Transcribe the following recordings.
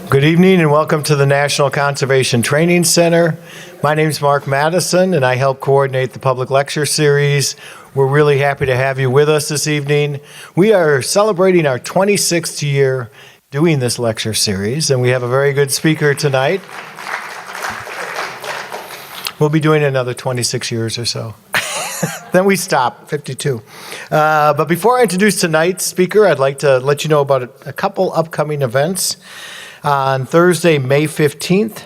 Good evening and welcome to the National Conservation Training Center. My name is Mark Madison and I help coordinate the public lecture series. We're really happy to have you with us this evening. We are celebrating our 26th year doing this lecture series, and we have a very good speaker tonight. We'll be doing another 26 years or so. Then we stop, 52. But before I introduce tonight's speaker, I'd like to let you know about a couple upcoming events. On Thursday, May 15th,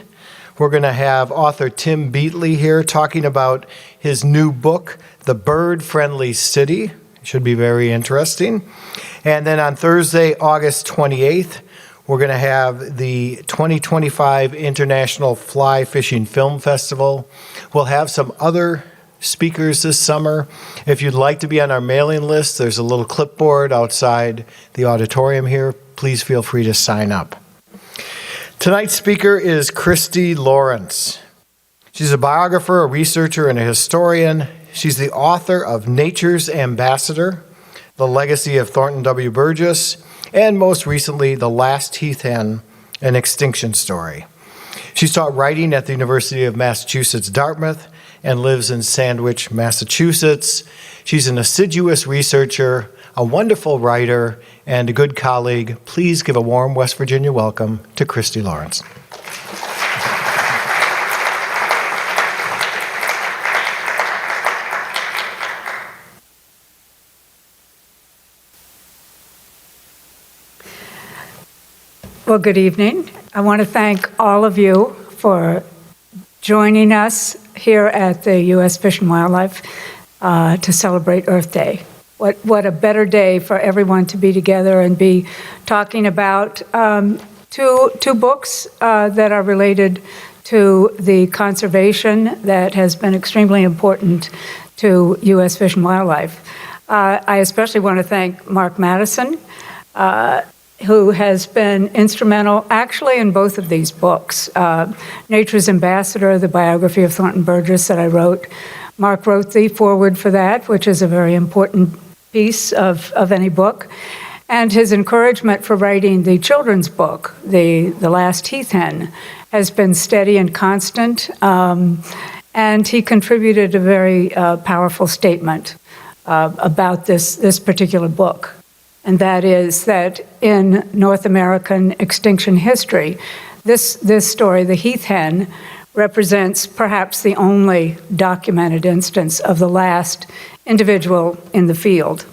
we're going to have author Tim Beatley here talking about his new book, The Bird-Friendly City. It should be very interesting. And then on Thursday, August 28th, we're going to have the 2025 International Fly Fishing Film Festival. We'll have some other speakers this summer. If you'd like to be on our mailing list, there's a little clipboard outside the auditorium here. Please feel free to sign up. Tonight's speaker is Christie Lowrance. She's a biographer, a researcher, and a historian. She's the author of Nature's Ambassador, The Legacy of Thornton W. Burgess, and most recently, The Last Heath Hen, An Extinction Story. She's taught writing at the University of Massachusetts, Dartmouth, and lives in Sandwich, Massachusetts. She's an assiduous researcher, a wonderful writer, and a good colleague. Please give a warm West Virginia welcome to Christie Lowrance. Well, good evening. I want to thank all of you for joining us here at the U.S. Fish and Wildlife to celebrate Earth Day. What a better day for everyone to be together and be talking about two books that are related to the conservation that has been extremely important to U.S. Fish and Wildlife. I especially want to thank Mark Madison, who has been instrumental actually in both of these books. Nature's Ambassador, the biography of Thornton Burgess that I wrote. Mark wrote the foreword for that, which is a very important piece of any book. And his encouragement for writing the children's book, The Last Heath Hen, has been steady and constant. And he contributed a very powerful statement about this particular book. And that is that in North American extinction history, this story, the Heath Hen, represents perhaps the only documented instance of the last individual in the field.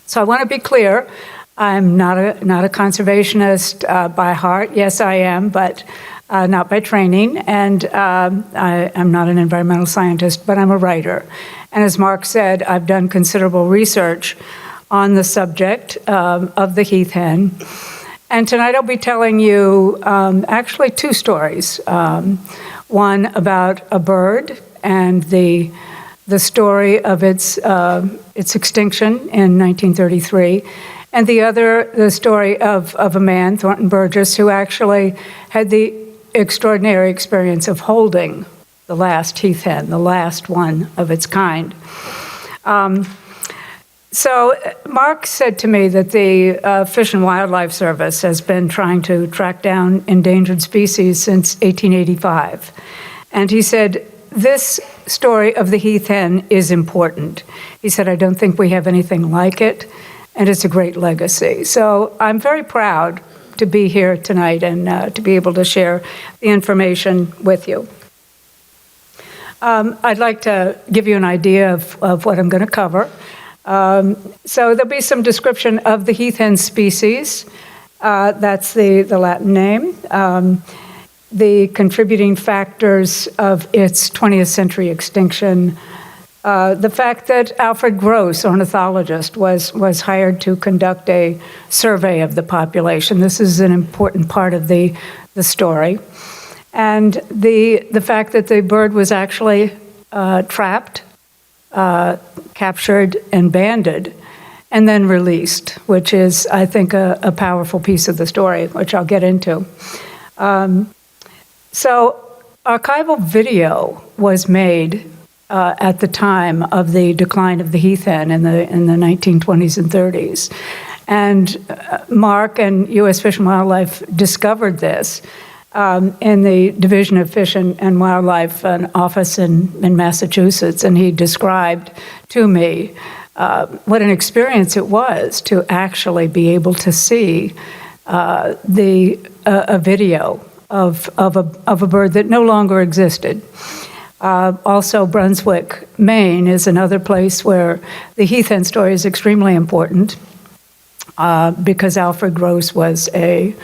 So I want to be clear, I'm not a conservationist by heart. Yes, I am, but not by training. And I'm not an environmental scientist, but I'm a writer. And as Mark said, I've done considerable research on the subject of the Heath Hen. And tonight I'll be telling you actually two stories. One about a bird and the story of its extinction in 1933, and the other, the story of a man, Thornton Burgess, who actually had the extraordinary experience of holding the last Heath Hen, the last one of its kind. So Mark said to me that the Fish and Wildlife Service has been trying to track down endangered species since 1885. And he said, this story of the Heath Hen is important. He said, I don't think we have anything like it, and it's a great legacy. So I'm very proud to be here tonight and to be able to share the information with you. I'd like to give you an idea of what I'm going to cover. So there'll be some description of the Heath Hen species. That's the Latin name. The contributing factors of its 20th century extinction. The fact that Alfred Gross, ornithologist, was hired to conduct a survey of the population. This is an important part of the story. And the fact that the bird was actually trapped, captured and banded, and then released, which is, I think, a powerful piece of the story, which I'll get into. So archival video was made at the time of the decline of the Heath Hen in the 1920s and 30s. And Mark and U.S. Fish and Wildlife discovered this in the Division of Fish and Wildlife, an office in Massachusetts, and he described to me what an experience it was to actually be able to see a video of a bird that no longer existed. Also, Brunswick, Maine is another place where the Heath Hen story is extremely important because Alfred Gross was a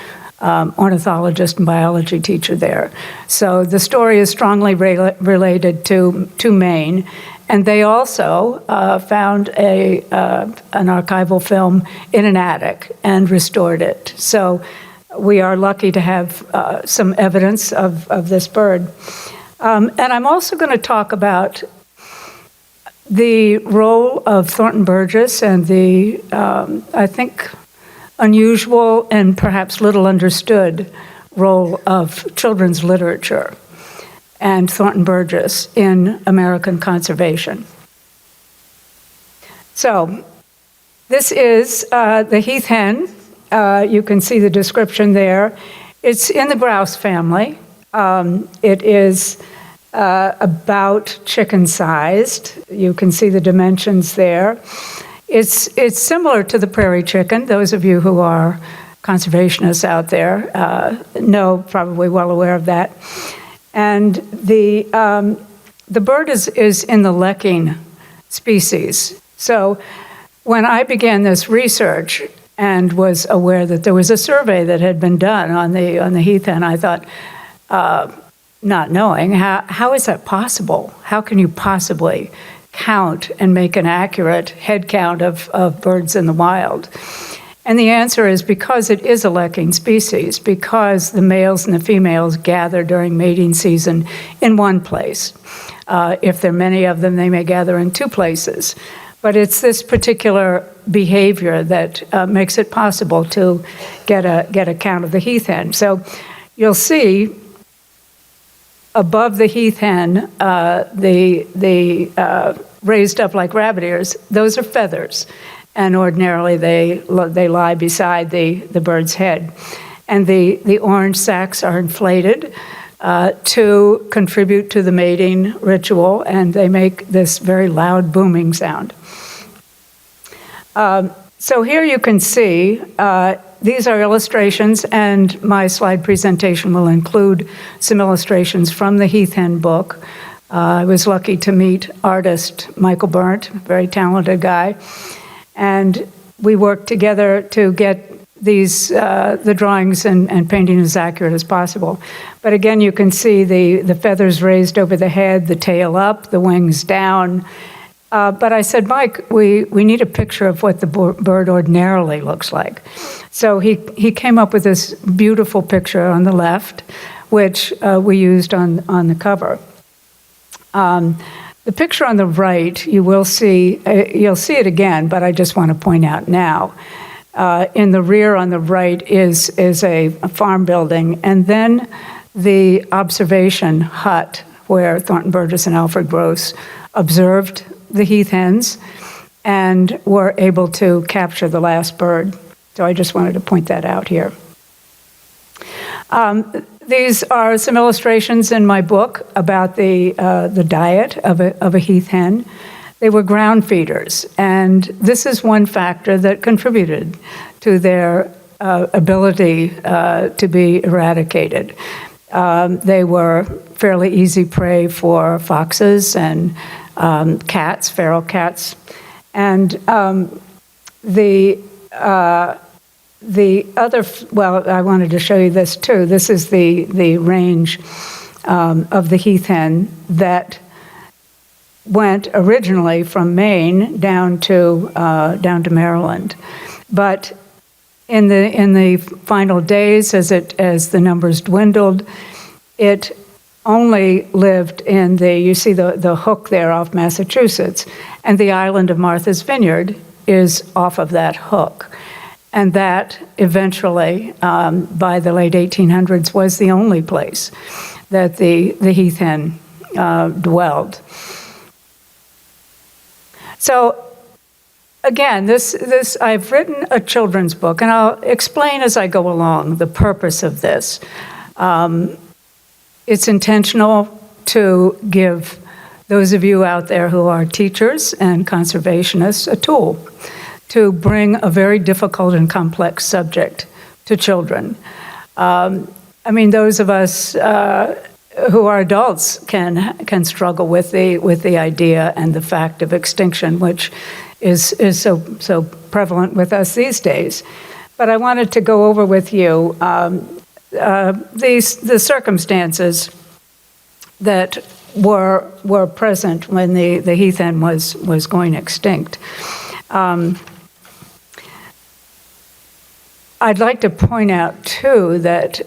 ornithologist and biology teacher there. So the story is strongly related to Maine. And they also found an archival film in an attic and restored it. So we are lucky to have some evidence of this bird. And I'm also going to talk about the role of Thornton Burgess and the, I think, unusual and perhaps little understood role of children's literature and Thornton Burgess in American conservation. So this is the Heath hen. You can see the description there. It's in the grouse family. It is about chicken-sized. You can see the dimensions there. It's similar to the prairie chicken. Those of you who are conservationists out there know, probably well aware of that. And the bird is in the lekking species. So when I began this research and was aware that there was a survey that had been done on the heath hen, I thought, not knowing, how is that possible? How can you possibly count and make an accurate head count of birds in the wild? And the answer is because it is a lekking species, because the males and the females gather during mating season in one place. If there are many of them, they may gather in two places. But it's this particular behavior that makes it possible to get a count of the heath hen. So you'll see above the heath hen, the raised up like rabbit ears, those are feathers. And ordinarily they lie beside the bird's head. And the orange sacs are inflated to contribute to the mating ritual, and they make this very loud booming sound. So here you can see, these are illustrations, and my slide presentation will include some illustrations from the Heath Hen book. I was lucky to meet artist Michael Byrd, very talented guy. And we worked together to get these the drawings and painting as accurate as possible. But again, you can see the feathers raised over the head, the tail up, the wings down. But I said, Mike, we need a picture of what the bird ordinarily looks like. So he came up with this beautiful picture on the left, which we used on the cover. The picture on the right, you'll see it again, but I just want to point out now. In the rear on the right is a farm building, and then the observation hut where Thornton Burgess and Alfred Gross observed the heath hens and were able to capture the last bird. So I just wanted to point that out here. These are some illustrations in my book about the diet of a heath hen. They were ground feeders, and this is one factor that contributed to their ability to be eradicated. They were fairly easy prey for foxes and cats, feral cats, and the other, well, I wanted to show you this too. This is the range of the heath hen that went originally from Maine down to Maryland, but in the final days, as the numbers dwindled, it only lived in you see the hook there off Massachusetts, and the island of Martha's Vineyard is off of that hook. And that eventually, by the late 1800s, was the only place that the heath hen dwelled. So again, I've written a children's book, and I'll explain as I go along the purpose of this. It's intentional to give those of you out there who are teachers and conservationists a tool to bring a very difficult and complex subject to children. I mean, those of us who are adults can struggle with the idea and the fact of extinction, which is so prevalent with us these days. But I wanted to go over with you the circumstances that were present when the heath hen was going extinct. I'd like to point out, too, that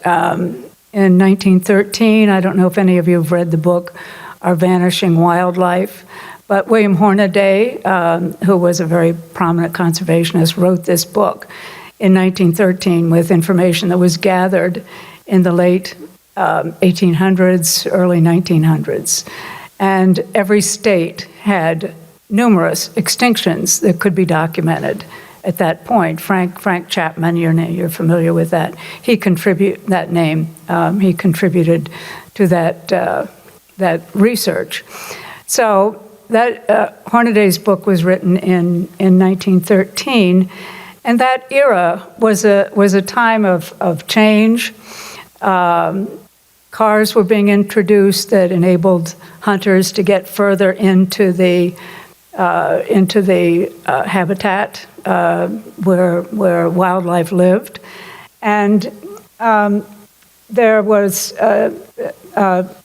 in 1913, I don't know if any of you have read the book, Our Vanishing Wildlife, but William Hornaday, who was a very prominent conservationist, wrote this book in 1913 with information that was gathered in the late 1800s, early 1900s. And every state had numerous extinctions that could be documented at that point. Frank Chapman, you're familiar with that. He contributed to that research. So that Hornaday's book was written in 1913, and that era was a time of change. Cars were being introduced that enabled hunters to get further into the habitat where wildlife lived, and there was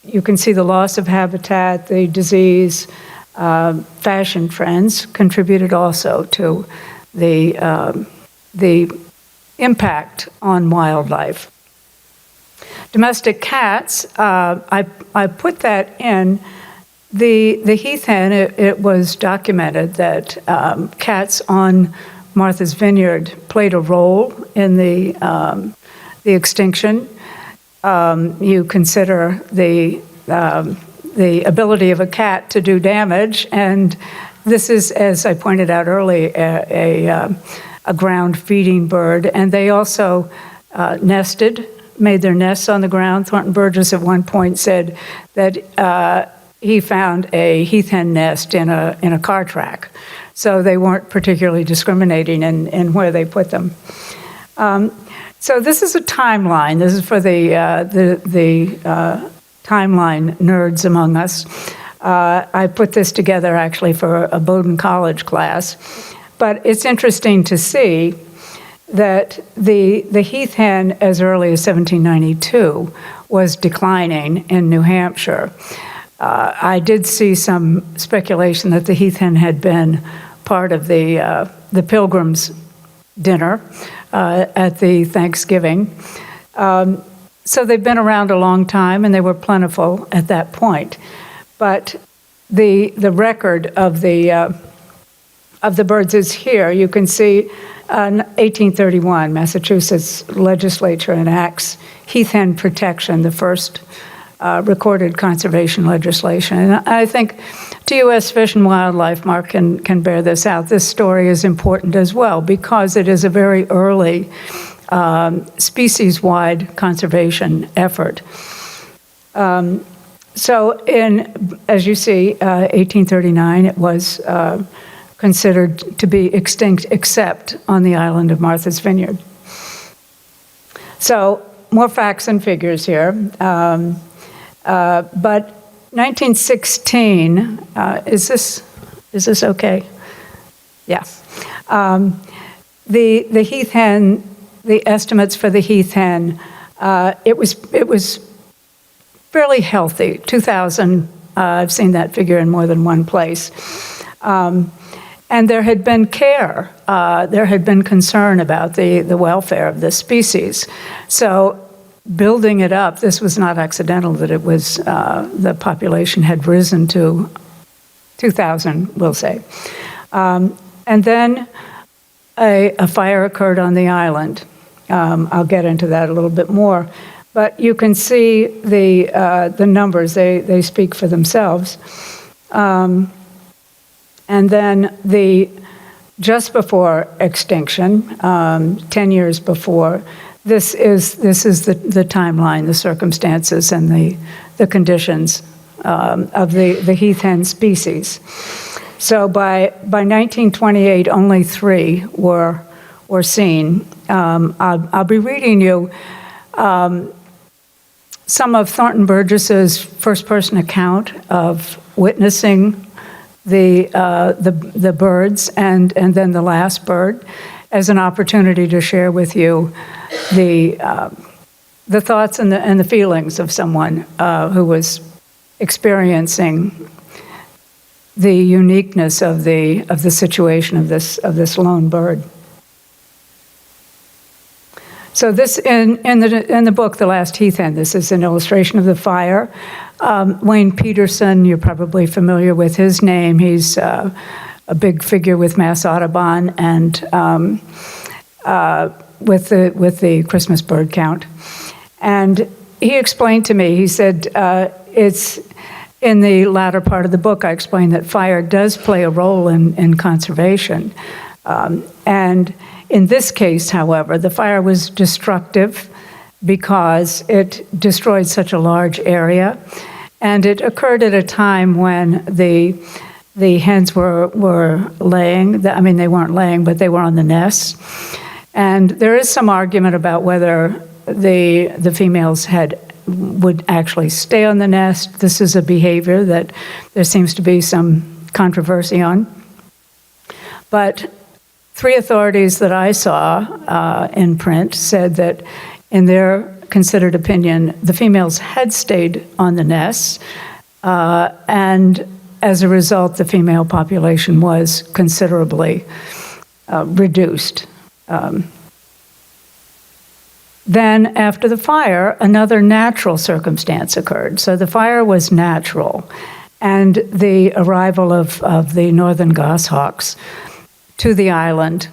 you can see the loss of habitat, the disease, fashion trends contributed also to the impact on wildlife. Domestic cats, I put that in. The heath hen, it was documented that cats on Martha's Vineyard played a role in the extinction. You consider the ability of a cat to do damage, and this is, as I pointed out earlier, a ground feeding bird, and they also made their nests on the ground. Thornton Burgess at one point said that he found a heath hen nest in a car track, so they weren't particularly discriminating in where they put them. So this is a timeline. This is for the timeline nerds among us. I put this together actually for a Bowdoin College class, but it's interesting to see that the heath hen as early as 1792 was declining in New Hampshire. I did see some speculation that the heath hen had been part of the Pilgrims' dinner at the Thanksgiving. So they've been around a long time, and they were plentiful at that point. But the record of the birds is here. You can see in 1831, Massachusetts legislature enacts heath hen protection, the first recorded conservation legislation. And I think to U.S. Fish and Wildlife, Mark can bear this out. This story is important as well because it is a very early species-wide conservation effort. So as you see, 1839, it was considered to be extinct except on the island of Martha's Vineyard. So more facts and figures here. But 1916, is this okay? Yeah. The heath hen, the estimates for the heath hen, it was fairly healthy. 2,000. I've seen that figure in more than one place. And there had been care. There had been concern about the welfare of the species. So building it up, this was not accidental that it was, the population had risen to 2,000, we'll say. And then a fire occurred on the island. I'll get into that a little bit more. But you can see the numbers, they speak for themselves. And then the just before extinction, 10 years before. This is the timeline, the circumstances, and the conditions of the heath hen species. So by 1928, only 3 were seen. I'll be reading you some of Thornton Burgess's first-person account of witnessing the birds and then the last bird, as an opportunity to share with you the thoughts and the feelings of someone who was experiencing the uniqueness of the situation of this lone bird. So this in the book, The Last Heath Hen, this is an illustration of the fire. Wayne Peterson, you're probably familiar with his name. He's a big figure with Mass Audubon and with the Christmas bird count. And he explained to me, he said, it's in the latter part of the book, I explained that fire does play a role in conservation. And in this case, however, the fire was destructive because it destroyed such a large area, and it occurred at a time when the hens were laying. I mean, they weren't laying, but they were on the nests. And there is some argument about whether the females would actually stay on the nest. This is a behavior that there seems to be some controversy on. But 3 authorities that I saw in print said that, in their considered opinion, the females had stayed on the nests, and as a result, the female population was considerably reduced. Then, after the fire, another natural circumstance occurred. So the fire was natural, and the arrival of the northern goshawks to the island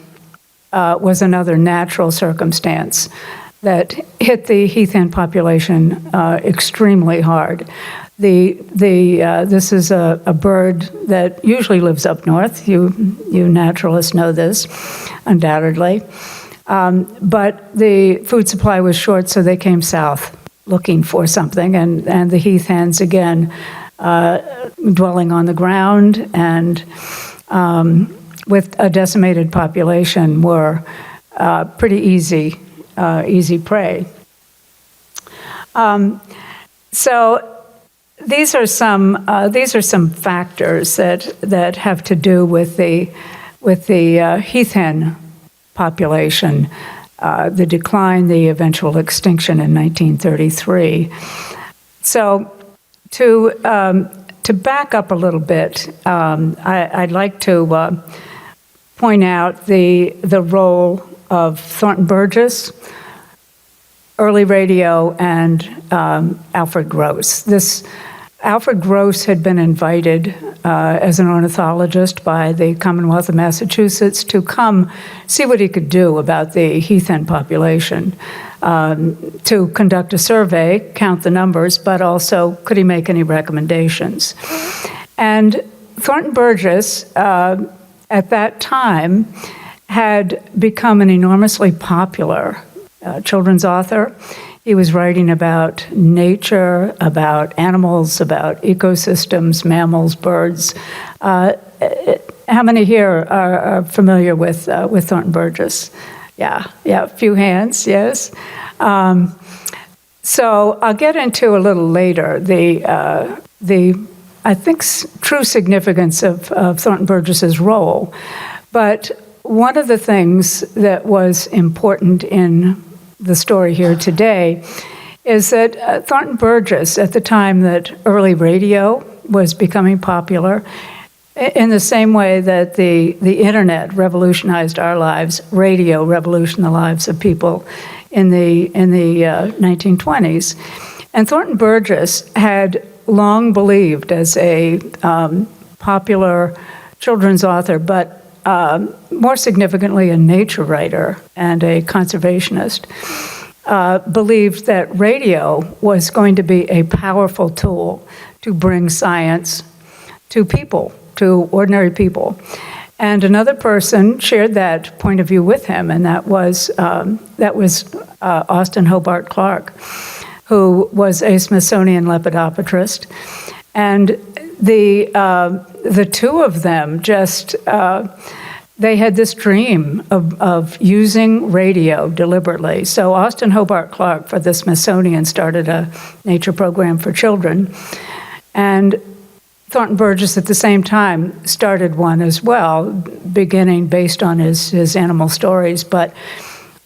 was another natural circumstance that hit the heath hen population extremely hard. This is a bird that usually lives up north. You naturalists know this, undoubtedly. But the food supply was short, so they came south looking for something, and the heath hens, again, dwelling on the ground and with a decimated population, were pretty easy prey. So these are some factors that have to do with the heath hen population, the decline, the eventual extinction in 1933. So to back up a little bit, I'd like to point out the role of Thornton Burgess, early radio, and Alfred Gross. Alfred Gross had been invited as an ornithologist by the Commonwealth of Massachusetts to come see what he could do about the heath hen population, to conduct a survey, count the numbers, but also could he make any recommendations. And Thornton Burgess, at that time, had become an enormously popular children's author. He was writing about nature, about animals, about ecosystems, mammals, birds. How many here are familiar with Thornton Burgess? Yeah, a few hands, yes. So I'll get into a little later the I think true significance of Thornton Burgess's role. But one of the things that was important in the story here today is that Thornton Burgess, at the time that early radio was becoming popular, in the same way that the internet revolutionized our lives, radio revolutionized the lives of people in the 1920s. And Thornton Burgess had long believed, as a popular children's author, but more significantly a nature writer and a conservationist, believed that radio was going to be a powerful tool to bring science to people, to ordinary people. And another person shared that point of view with him, and that was Austin Hobart Clark, who was a Smithsonian lepidopterist. And the two of them just, they had this dream of using radio deliberately. So Austin Hobart Clark for the Smithsonian started a nature program for children. And Thornton Burgess at the same time started one as well, beginning based on his animal stories, but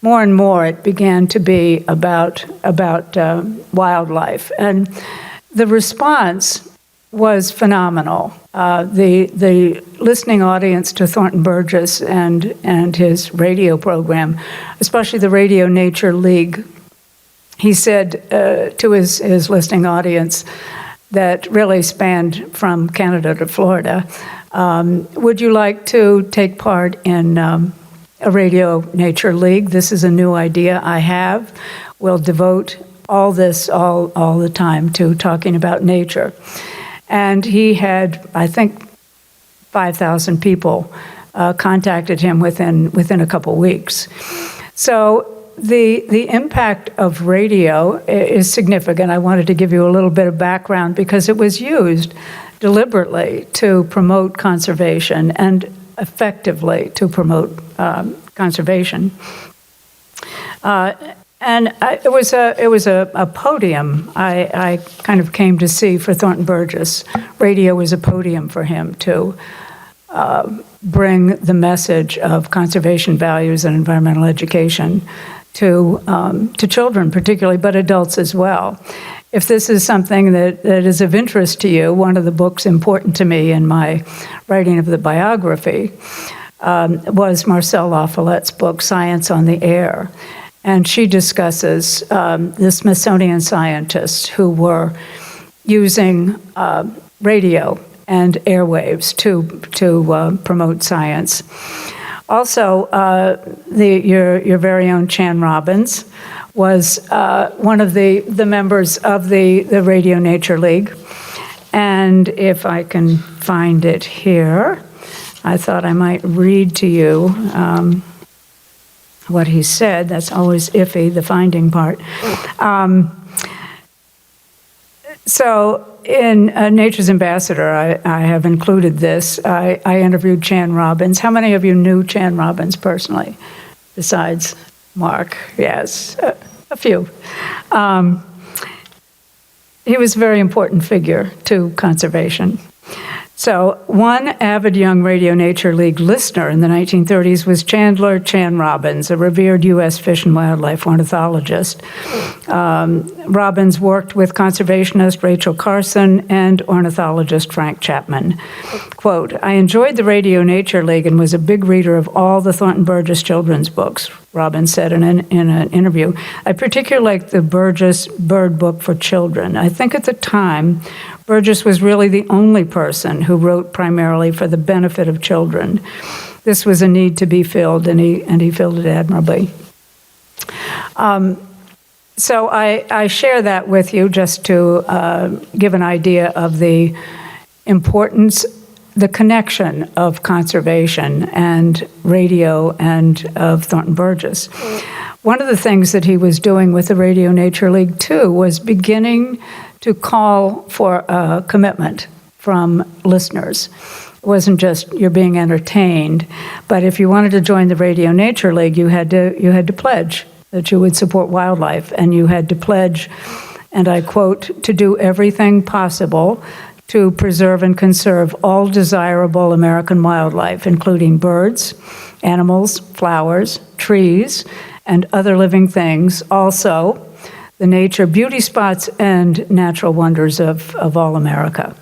more and more it began to be about wildlife. And the response was phenomenal. The listening audience to Thornton Burgess and his radio program, especially the Radio Nature League, he said to his listening audience that really spanned from Canada to Florida, would you like to take part in a Radio Nature League? This is a new idea I have. We'll devote all the time to talking about nature. And he had, I think, 5,000 people contacted him within a couple weeks. So the impact of radio is significant. I wanted to give you a little bit of background because it was used deliberately to promote conservation and effectively to promote conservation. And it was a podium I kind of came to see for Thornton Burgess. Radio was a podium for him to bring the message of conservation values and environmental education to children particularly, but adults as well. If this is something that is of interest to you, one of the books important to me in my writing of the biography was Marcelle LaFollette's book, Science on the Air. And she discusses the Smithsonian scientists who were using radio and airwaves to promote science. Also, your very own Chan Robbins was one of the members of the Radio Nature League. And if I can find it here, I thought I might read to you what he said. That's always iffy, the finding part. So in Nature's Ambassador, I have included this. I interviewed Chan Robbins. How many of you knew Chan Robbins personally, besides Mark? Yes, a few. He was a very important figure to conservation. So one avid young Radio Nature League listener in the 1930s was Chandler Chan Robbins, a revered U.S. fish and wildlife ornithologist. Robbins worked with conservationist Rachel Carson and ornithologist Frank Chapman. Quote, I enjoyed the Radio Nature League and was a big reader of all the Thornton Burgess children's books, Robbins said in an interview. I particularly liked the Burgess Bird book for children. I think at the time, Burgess was really the only person who wrote primarily for the benefit of children. This was a need to be filled, and he filled it admirably. So I share that with you just to give an idea of the importance, the connection of conservation and radio and of Thornton Burgess. One of the things that he was doing with the Radio Nature League, too, was beginning to call for a commitment from listeners. It wasn't just you're being entertained, but if you wanted to join the Radio Nature League, you had to pledge that you would support wildlife, and you had to pledge, and I quote, to do everything possible to preserve and conserve all desirable American wildlife, including birds, animals, flowers, trees, and other living things, also the nature, beauty spots, and natural wonders of all America.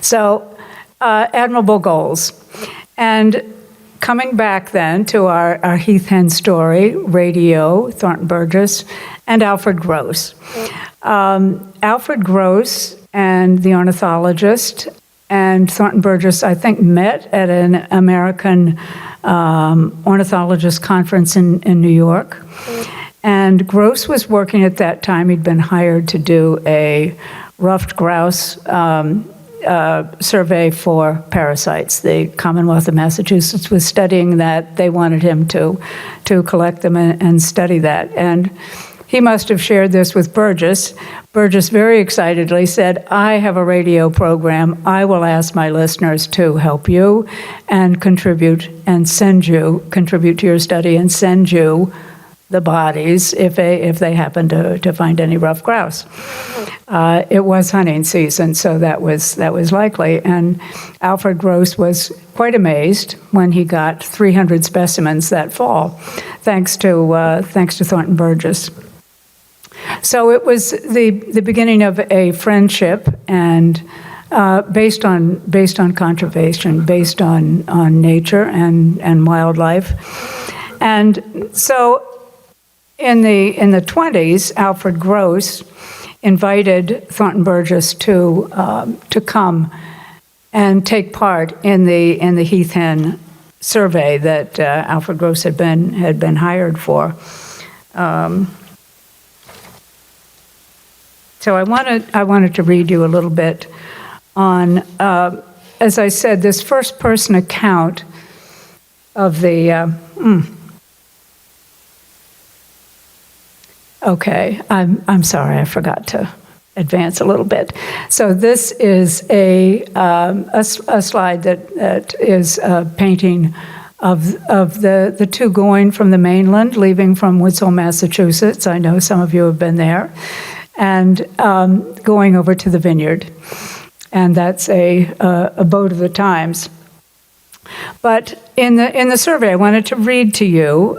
So, admirable goals. And coming back then to our Heath Hen story, radio, Thornton Burgess, and Alfred Gross. Alfred Gross and the ornithologist and Thornton Burgess, I think, met at an American ornithologist conference in New York. And Gross was working at that time. He'd been hired to do a ruffed grouse survey for parasites. The Commonwealth of Massachusetts was studying that. They wanted him to collect them and study that. And he must have shared this with Burgess. Burgess very excitedly said, I have a radio program. I will ask my listeners to help you and contribute to your study and send you the bodies if they happen to find any rough grouse. It was hunting season, so that was likely. And Alfred Gross was quite amazed when he got 300 specimens that fall, thanks to Thornton Burgess. So it was the beginning of a friendship, and based on conservation, based on nature and wildlife. And so in the 20s, Alfred Gross invited Thornton Burgess to come and take part in the Heath Hen survey that Alfred Gross had been hired for. So I wanted to read you a little bit on, as I said, this first-person account of the. Okay, I'm sorry, I forgot to advance a little bit. So this is a slide that is a painting of the two going from the mainland, leaving from Woods Hole, Massachusetts. I know some of you have been there. And going over to the Vineyard. And that's a boat of the times. But in the survey, I wanted to read to you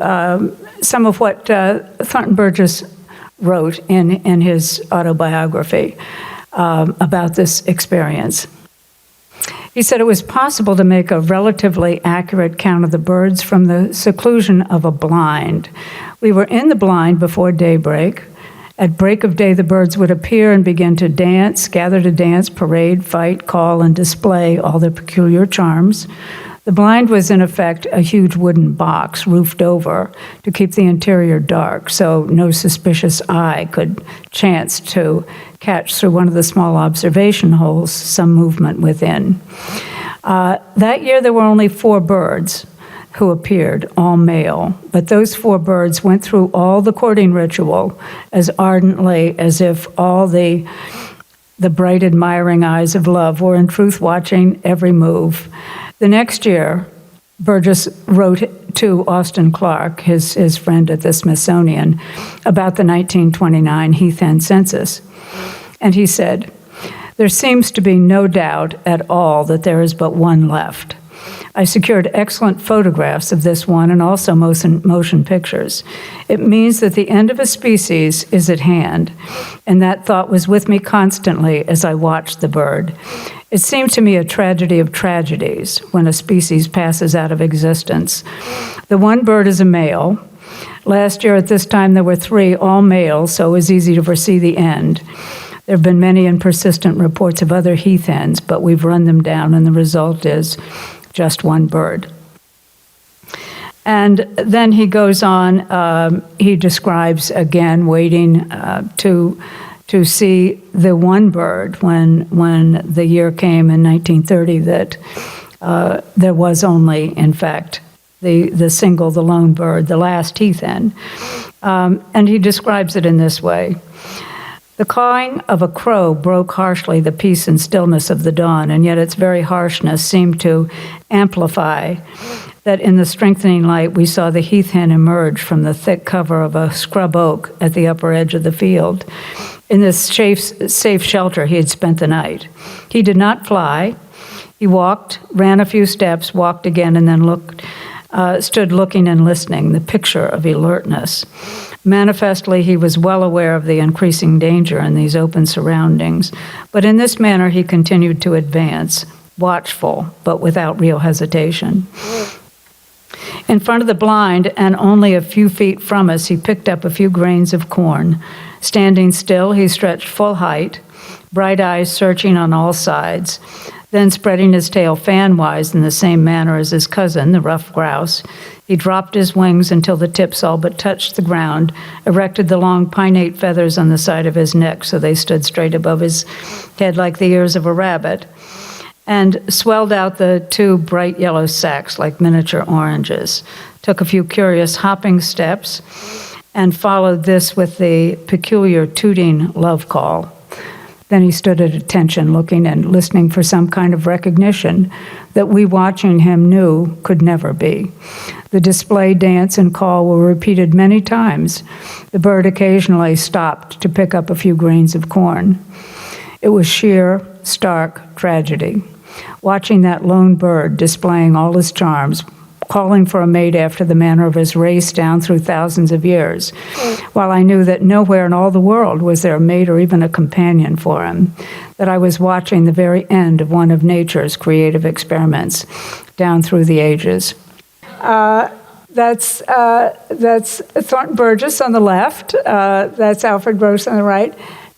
some of what Thornton Burgess wrote in his autobiography about this experience. He said it was possible to make a relatively accurate count of the birds from the seclusion of a blind. We were in the blind before daybreak. At break of day, the birds would appear and begin to dance, gather to dance, parade, fight, call, and display all their peculiar charms. The blind was, in effect, a huge wooden box roofed over to keep the interior dark, so no suspicious eye could chance to catch through one of the small observation holes some movement within. That year, there were only 4 birds who appeared, all male, but those 4 birds went through all the courting ritual as ardently as if all the bright admiring eyes of love were in truth watching every move. The next year, Burgess wrote to Austin Clark, his friend at the Smithsonian, about the 1929 Heath Hen census. And he said, "There seems to be no doubt at all that there is but one left. I secured excellent photographs of this one and also motion pictures. It means that the end of a species is at hand, and that thought was with me constantly as I watched the bird. It seemed to me a tragedy of tragedies when a species passes out of existence. The one bird is a male. Last year at this time there were 3, all male, so it was easy to foresee the end. There have been many and persistent reports of other heath hens, but we've run them down, and the result is just one bird." And then he goes on, he describes again waiting to see the one bird when the year came in 1930 that there was only, in fact, the single, the lone bird, the Last Heath Hen. And he describes it in this way. "The cawing of a crow broke harshly the peace and stillness of the dawn, and yet its very harshness seemed to amplify that in the strengthening light we saw the heath hen emerge from the thick cover of a scrub oak at the upper edge of the field. In this safe shelter he had spent the night. He did not fly. He walked, ran a few steps, walked again, and then stood looking and listening, the picture of alertness. Manifestly, he was well aware of the increasing danger in these open surroundings, but in this manner he continued to advance, watchful, but without real hesitation. In front of the blind, and only a few feet from us, he picked up a few grains of corn. Standing still, he stretched full height, bright eyes searching on all sides. Then, spreading his tail fan-wise in the same manner as his cousin, the ruffed grouse, he dropped his wings until the tips all but touched the ground, erected the long pinnate feathers on the side of his neck so they stood straight above his head like the ears of a rabbit, and swelled out the two bright yellow sacs like miniature oranges, took a few curious hopping steps, and followed this with the peculiar tooting love call. Then he stood at attention, looking and listening for some kind of recognition that we watching him knew could never be. The display, dance, and call were repeated many times. The bird occasionally stopped to pick up a few grains of corn. It was sheer, stark tragedy. Watching that lone bird displaying all his charms, calling for a mate after the manner of his race down through thousands of years, while I knew that nowhere in all the world was there a mate or even a companion for him, that I was watching the very end of one of nature's creative experiments down through the ages. That's Thornton Burgess on the left, that's Alfred Gross on the right,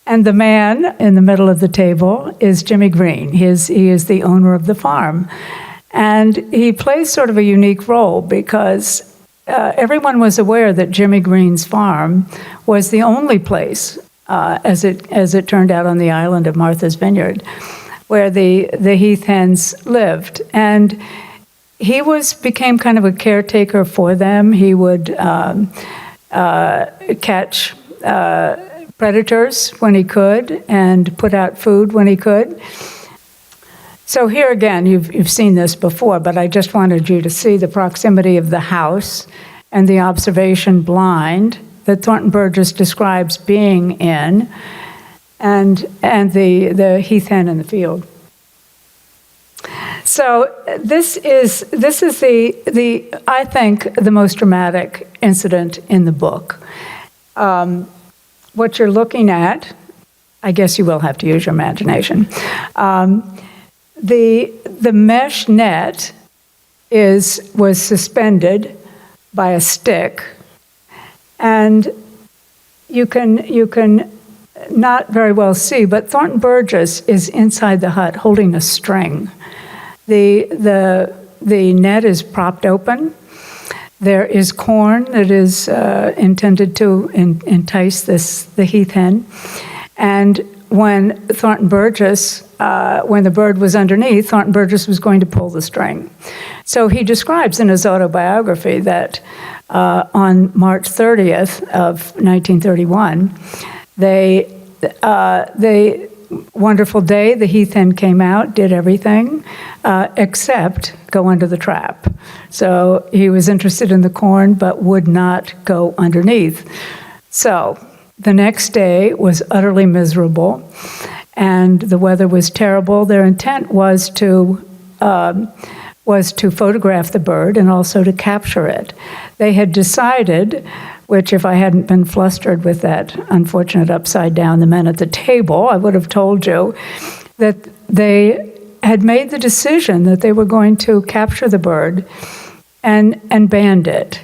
and the man in the middle of the table is Jimmy Green. He is the owner of the farm. And he plays sort of a unique role because everyone was aware that Jimmy Green's farm was the only place, as it turned out on the island of Martha's Vineyard, where the Heath Hens lived. And he became kind of a caretaker for them. He would catch predators when he could and put out food when he could. So here again, you've seen this before, but I just wanted you to see the proximity of the house and the observation blind that Thornton Burgess describes being in, and the heath hen in the field. So this is the I think the most dramatic incident in the book. What you're looking at, I guess you will have to use your imagination. The mesh net was suspended by a stick, and you can not very well see, but Thornton Burgess is inside the hut holding a string. The net is propped open. There is corn that is intended to entice the heath hen, and when Thornton Burgess, when the bird was underneath, Thornton Burgess was going to pull the string. So he describes in his autobiography that on March 30th of 1931, wonderful day, the heath hen came out, did everything, except go under the trap. So he was interested in the corn, but would not go underneath. So the next day was utterly miserable, and the weather was terrible. Their intent was to photograph the bird and also to capture it. They had decided, which if I hadn't been flustered with that unfortunate upside down, the men at the table, I would have told you that they had made the decision that they were going to capture the bird and band it.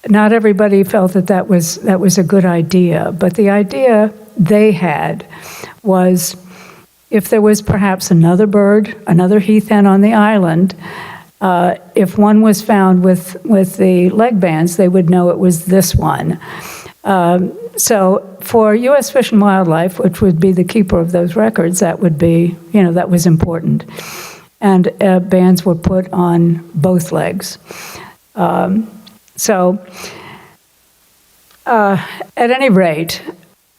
Not everybody felt that was a good idea, but the idea they had was if there was perhaps another bird, another heath hen on the island, if one was found with the leg bands, they would know it was this one. So for U.S. Fish and Wildlife, which would be the keeper of those records, that would be, that was important. And bands were put on both legs. So at any rate,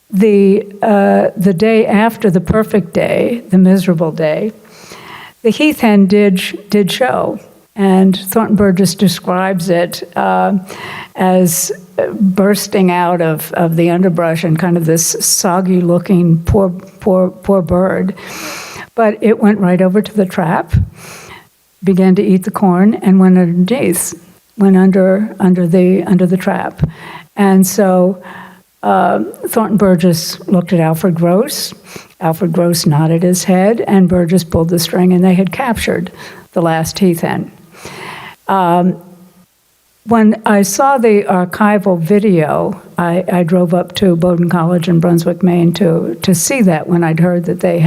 the day after the perfect day, the miserable day, the heath hen did show, and Thornton Burgess describes it as bursting out of the underbrush and kind of this soggy-looking poor bird. But it went right over to the trap, began to eat the corn, and went underneath, went under the trap, and so. Thornton Burgess looked at Alfred Gross. Alfred Gross nodded his head, and Burgess pulled the string, and they had captured the last heath hen. when I saw the archival video, I drove up to Bowdoin College in Brunswick, Maine, to see that when I'd heard that they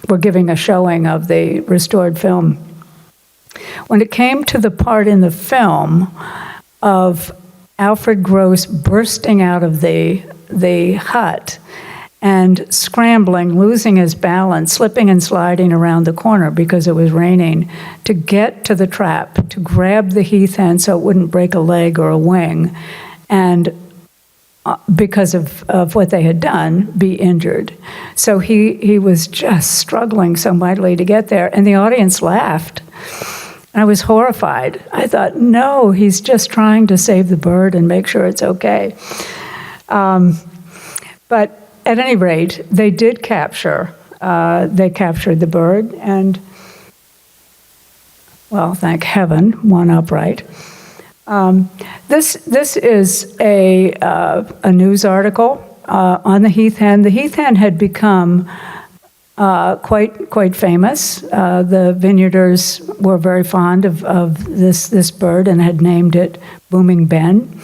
were giving a showing of the restored film. When it came to the part in the film of Alfred Gross bursting out of the hut and scrambling, losing his balance, slipping and sliding around the corner because it was raining, to get to the trap, to grab the heath hen so it wouldn't break a leg or a wing, and because of what they had done, be injured. So he was just struggling so mightily to get there, and the audience laughed. I was horrified. I thought, no, he's just trying to save the bird and make sure it's okay. But at any rate, they did captured the bird, and, well, thank heaven, one upright. This is a news article on the heath hen. The heath hen had become quite famous. The Vineyarders were very fond of this bird and had named it Booming Ben.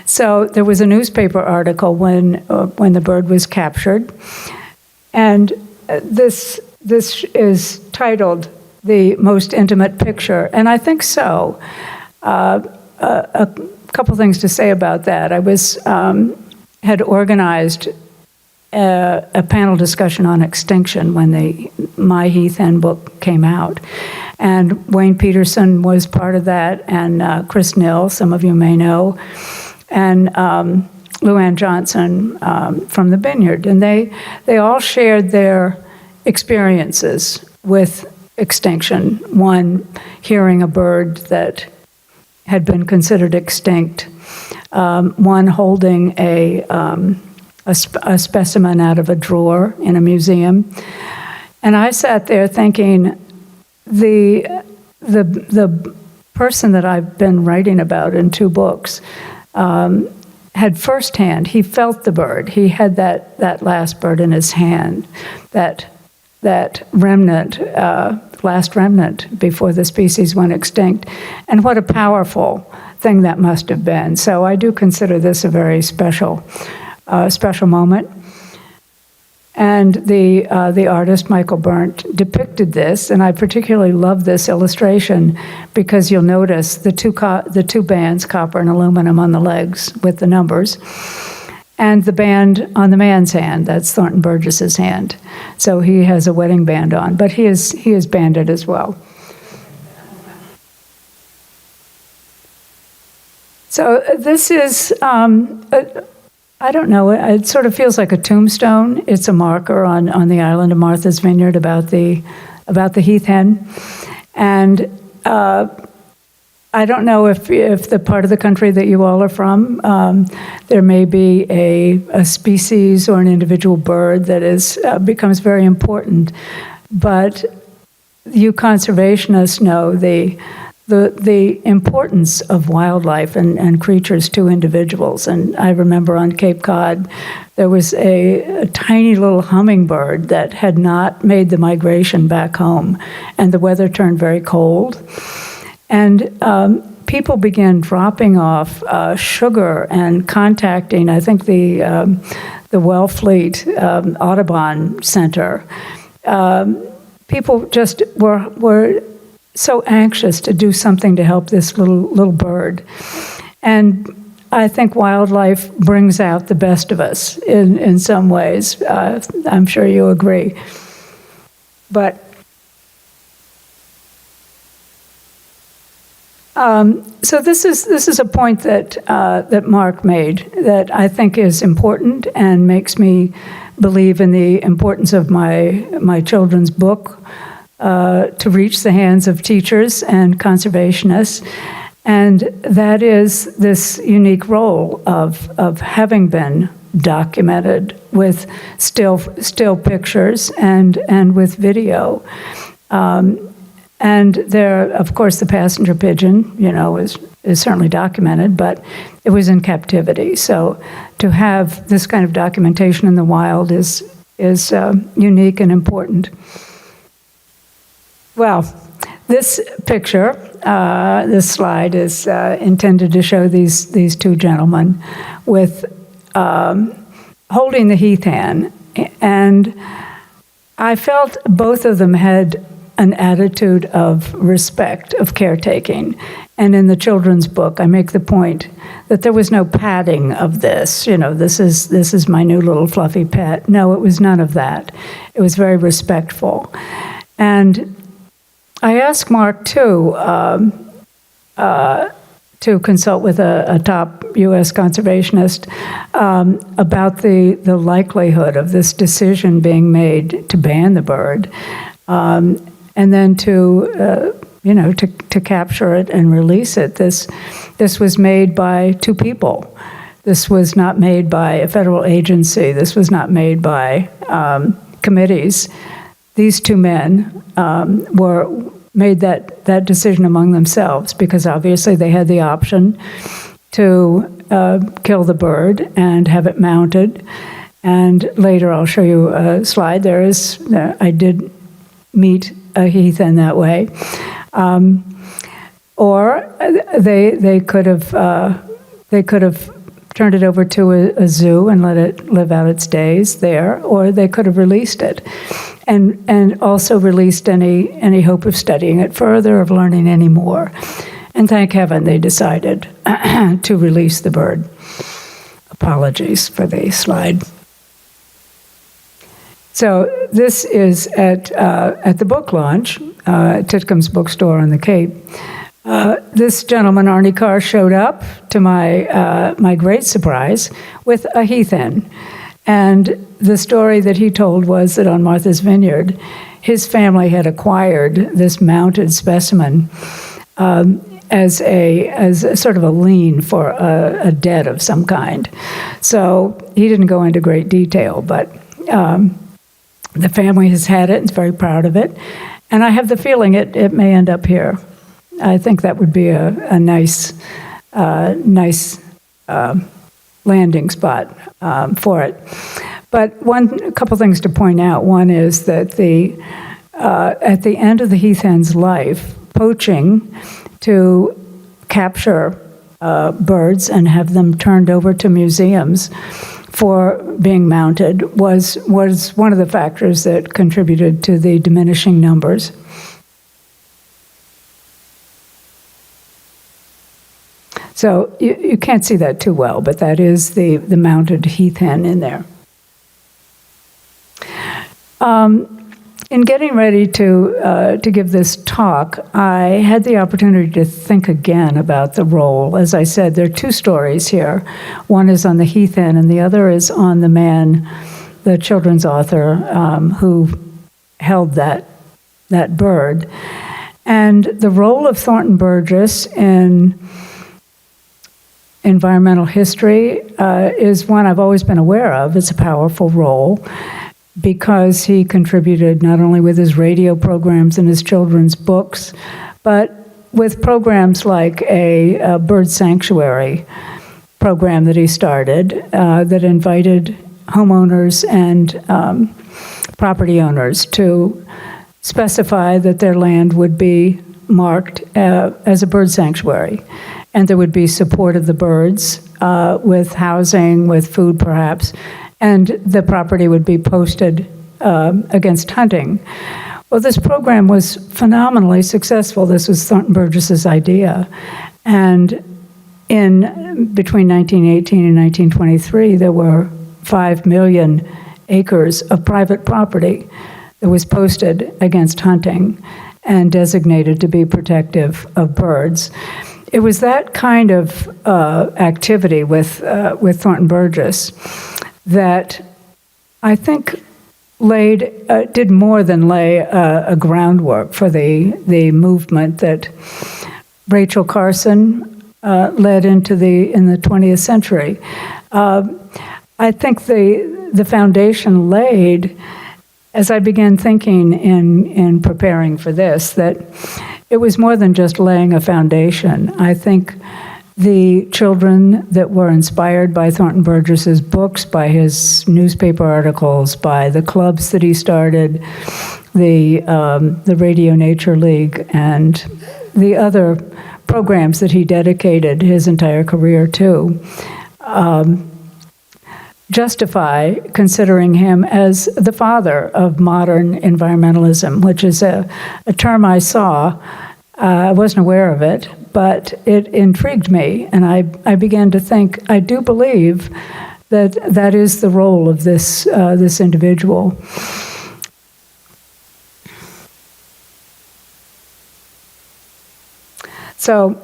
So there was a newspaper article when the bird was captured, and this is titled "The Most Intimate Picture," and I think so. A couple things to say about that. I had organized a panel discussion on extinction when the My Heath Hen book came out. And Wayne Peterson was part of that, and Chris Nill, some of you may know, and Luann Johnson from the Vineyard. And they all shared their experiences with extinction. One, hearing a bird that had been considered extinct. One holding a specimen out of a drawer in a museum. And I sat there thinking, the person that I've been writing about in 2 books had firsthand, he felt the bird. He had that last bird in his hand, that remnant, last remnant before the species went extinct. And what a powerful thing that must have been. So I do consider this a very special moment. And the artist, Michael Berndt, depicted this, and I particularly love this illustration because you'll notice the two bands, copper and aluminum, on the legs with the numbers, and the band on the man's hand. That's Thornton Burgess's hand. So he has a wedding band on, but he is banded as well. So this is, I don't know, it sort of feels like a tombstone. It's a marker on the island of Martha's Vineyard about the heath hen. And I don't know if the part of the country that you all are from, there may be a species or an individual bird that becomes very important. But you conservationists know the importance of wildlife and creatures to individuals. And I remember on Cape Cod, there was a tiny little hummingbird that had not made the migration back home, and the weather turned very cold. And people began dropping off sugar and contacting, I think, the Wellfleet Audubon Center. People just were so anxious to do something to help this little bird. And I think wildlife brings out the best of us in some ways. I'm sure you agree. But so this is a point that Mark made that I think is important and makes me believe in the importance of my children's book to reach the hands of teachers and conservationists, and that is this unique role of having been documented with still pictures and with video. And there, of course, the passenger pigeon, is certainly documented, but it was in captivity. So to have this kind of documentation in the wild is unique and important. Well, This picture, this slide is intended to show these two gentlemen with holding the heath hen, and I felt both of them had an attitude of respect, of caretaking. And in the children's book, I make the point that there was no padding of this. You know, this is my new little fluffy pet. No, it was none of that. It was very respectful. And I asked Mark, too, to consult with a top U.S. conservationist about the likelihood of this decision being made to ban the bird, and then to capture it and release it. This was made by two people. This was not made by a federal agency. This was not made by committees. These two men made that decision among themselves, because obviously they had the option to kill the bird and have it mounted. And later I'll show you a slide. I did meet a heath hen that way. Or they could have turned it over to a zoo and let it live out its days there, or they could have released it, and also released any hope of studying it further, of learning any more. And thank heaven they decided to release the bird. Apologies for the slide. So this is at the book launch, Titcomb's bookstore on the Cape. This gentleman, Arnie Carr, showed up to my great surprise with a heath hen. And the story that he told was that on Martha's Vineyard, his family had acquired this mounted specimen as a sort of a lien for a debt of some kind. So he didn't go into great detail, but the family has had it and is very proud of it. And I have the feeling it may end up here. I think that would be a nice landing spot for it. But a couple things to point out. One is that at the end of the heath hen's life, poaching to capture birds and have them turned over to museums for being mounted was one of the factors that contributed to the diminishing numbers. So you can't see that too well, but that is the mounted heath hen in there. In getting ready to give this talk, I had the opportunity to think again about the role. As I said, there are two stories here. One is on the heath hen, and the other is on the man, the children's author, who held that bird. And the role of Thornton Burgess in environmental history is one I've always been aware of. It's a powerful role, because he contributed not only with his radio programs and his children's books, but with programs like a bird sanctuary program that he started that invited homeowners and property owners to specify that their land would be marked as a bird sanctuary. And there would be support of the birds with housing, with food perhaps, and the property would be posted against hunting. Well, this program was phenomenally successful. This was Thornton Burgess's idea. And between 1918 and 1923, there were 5 million acres of private property that was posted against hunting and designated to be protective of birds. It was that kind of activity with Thornton Burgess that I think did more than lay a groundwork for the movement that Rachel Carson led in the 20th century. I think the foundation laid, as I began thinking in preparing for this, that it was more than just laying a foundation. I think the children that were inspired by Thornton Burgess's books, by his newspaper articles, by the clubs that he started, the Radio Nature League, and the other programs that he dedicated his entire career to, justify considering him as the father of modern environmentalism, which is a term I saw. I wasn't aware of it, but it intrigued me, and I began to think, I do believe that that is the role of this individual. So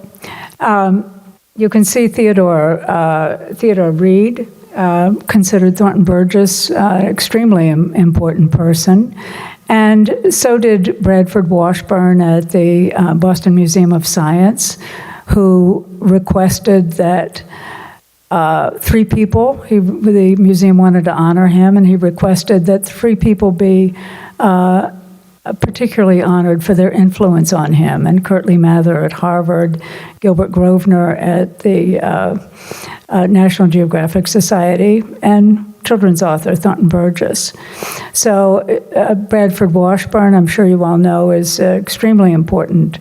you can see Theodore Reed considered Thornton Burgess an extremely important person. And so did Bradford Washburn at the Boston Museum of Science, who requested that three people, the museum wanted to honor him, and he requested that three people be particularly honored for their influence on him. And Curtly Mather at Harvard, Gilbert Grosvenor at the National Geographic Society, and children's author Thornton Burgess. So Bradford Washburn, I'm sure you all know, is an extremely important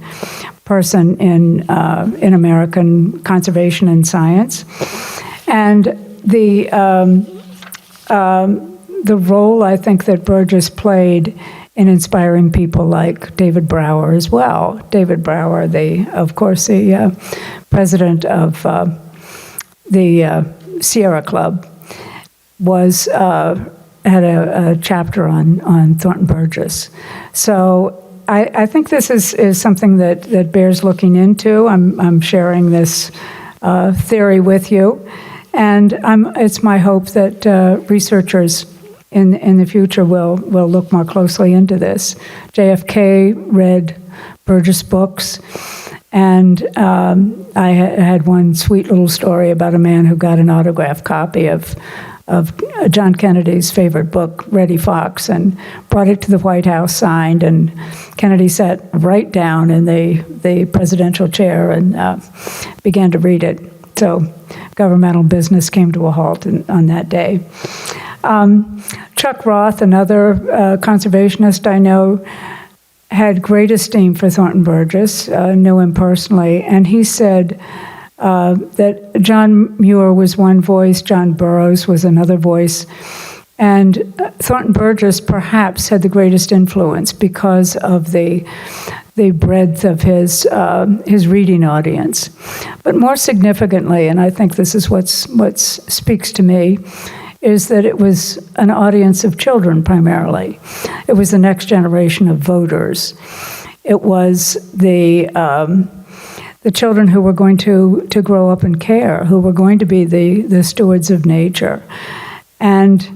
person in American conservation and science. And the role I think that Burgess played in inspiring people like David Brower as well. David Brower, of course, the president of the Sierra Club, had a chapter on Thornton Burgess. So I think this is something that bears looking into. I'm sharing this theory with you, and it's my hope that researchers in the future will look more closely into this. JFK read Burgess books, and I had one sweet little story about a man who got an autographed copy of John Kennedy's favorite book, Reddy Fox, and brought it to the White House signed, and Kennedy sat right down in the presidential chair and began to read it. So governmental business came to a halt on that day. Chuck Roth, another conservationist I know, had great esteem for Thornton Burgess, knew him personally, and he said that John Muir was one voice, John Burroughs was another voice, and Thornton Burgess perhaps had the greatest influence because of the breadth of his reading audience. But more significantly, and I think this is what speaks to me, is that it was an audience of children primarily. It was the next generation of voters. It was the children who were going to grow up and care, who were going to be the stewards of nature. And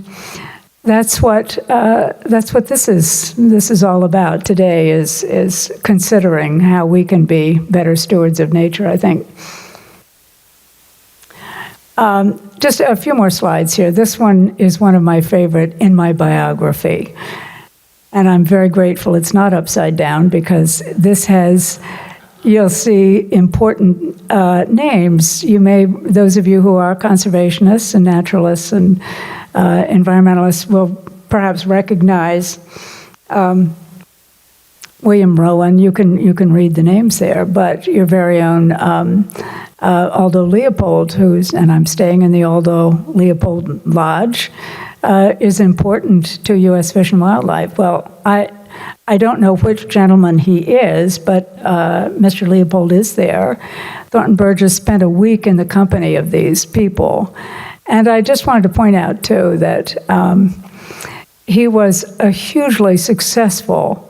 that's what this is all about today, is considering how we can be better stewards of nature, I think. Just a few more slides here. This one is one of my favorite in my biography. And I'm very grateful it's not upside down, because this has, you'll see important names. Those of you who are conservationists and naturalists and environmentalists will perhaps recognize William Rowan. You can read the names there, but your very own Aldo Leopold, and I'm staying in the Aldo Leopold Lodge, is important to U.S. Fish and Wildlife. Well, I don't know which gentleman he is, but Mr. Leopold is there. Thornton Burgess spent a week in the company of these people. And I just wanted to point out, too, that he was a hugely successful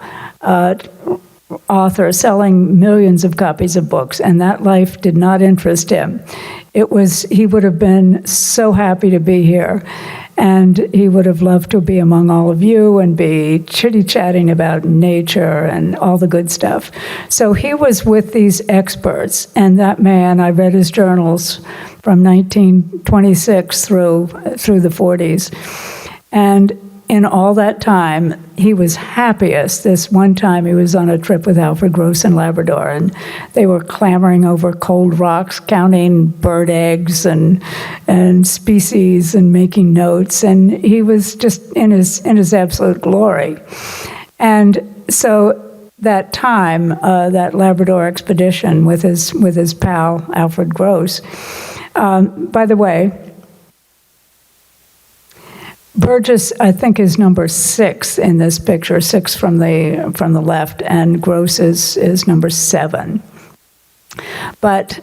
author, selling millions of copies of books, and that life did not interest him. He would have been so happy to be here, and he would have loved to be among all of you and be chitty-chatting about nature and all the good stuff. So he was with these experts, and that man, I read his journals from 1926 through the 40s, and in all that time, he was happiest. This one time he was on a trip with Alfred Gross in Labrador, and they were clambering over cold rocks, counting bird eggs and species and making notes, and he was just in his absolute glory. And so that time, that Labrador expedition with his pal Alfred Gross. By the way, Burgess, I think, is number 6 in this picture, 6 from the left, and Gross is number 7. But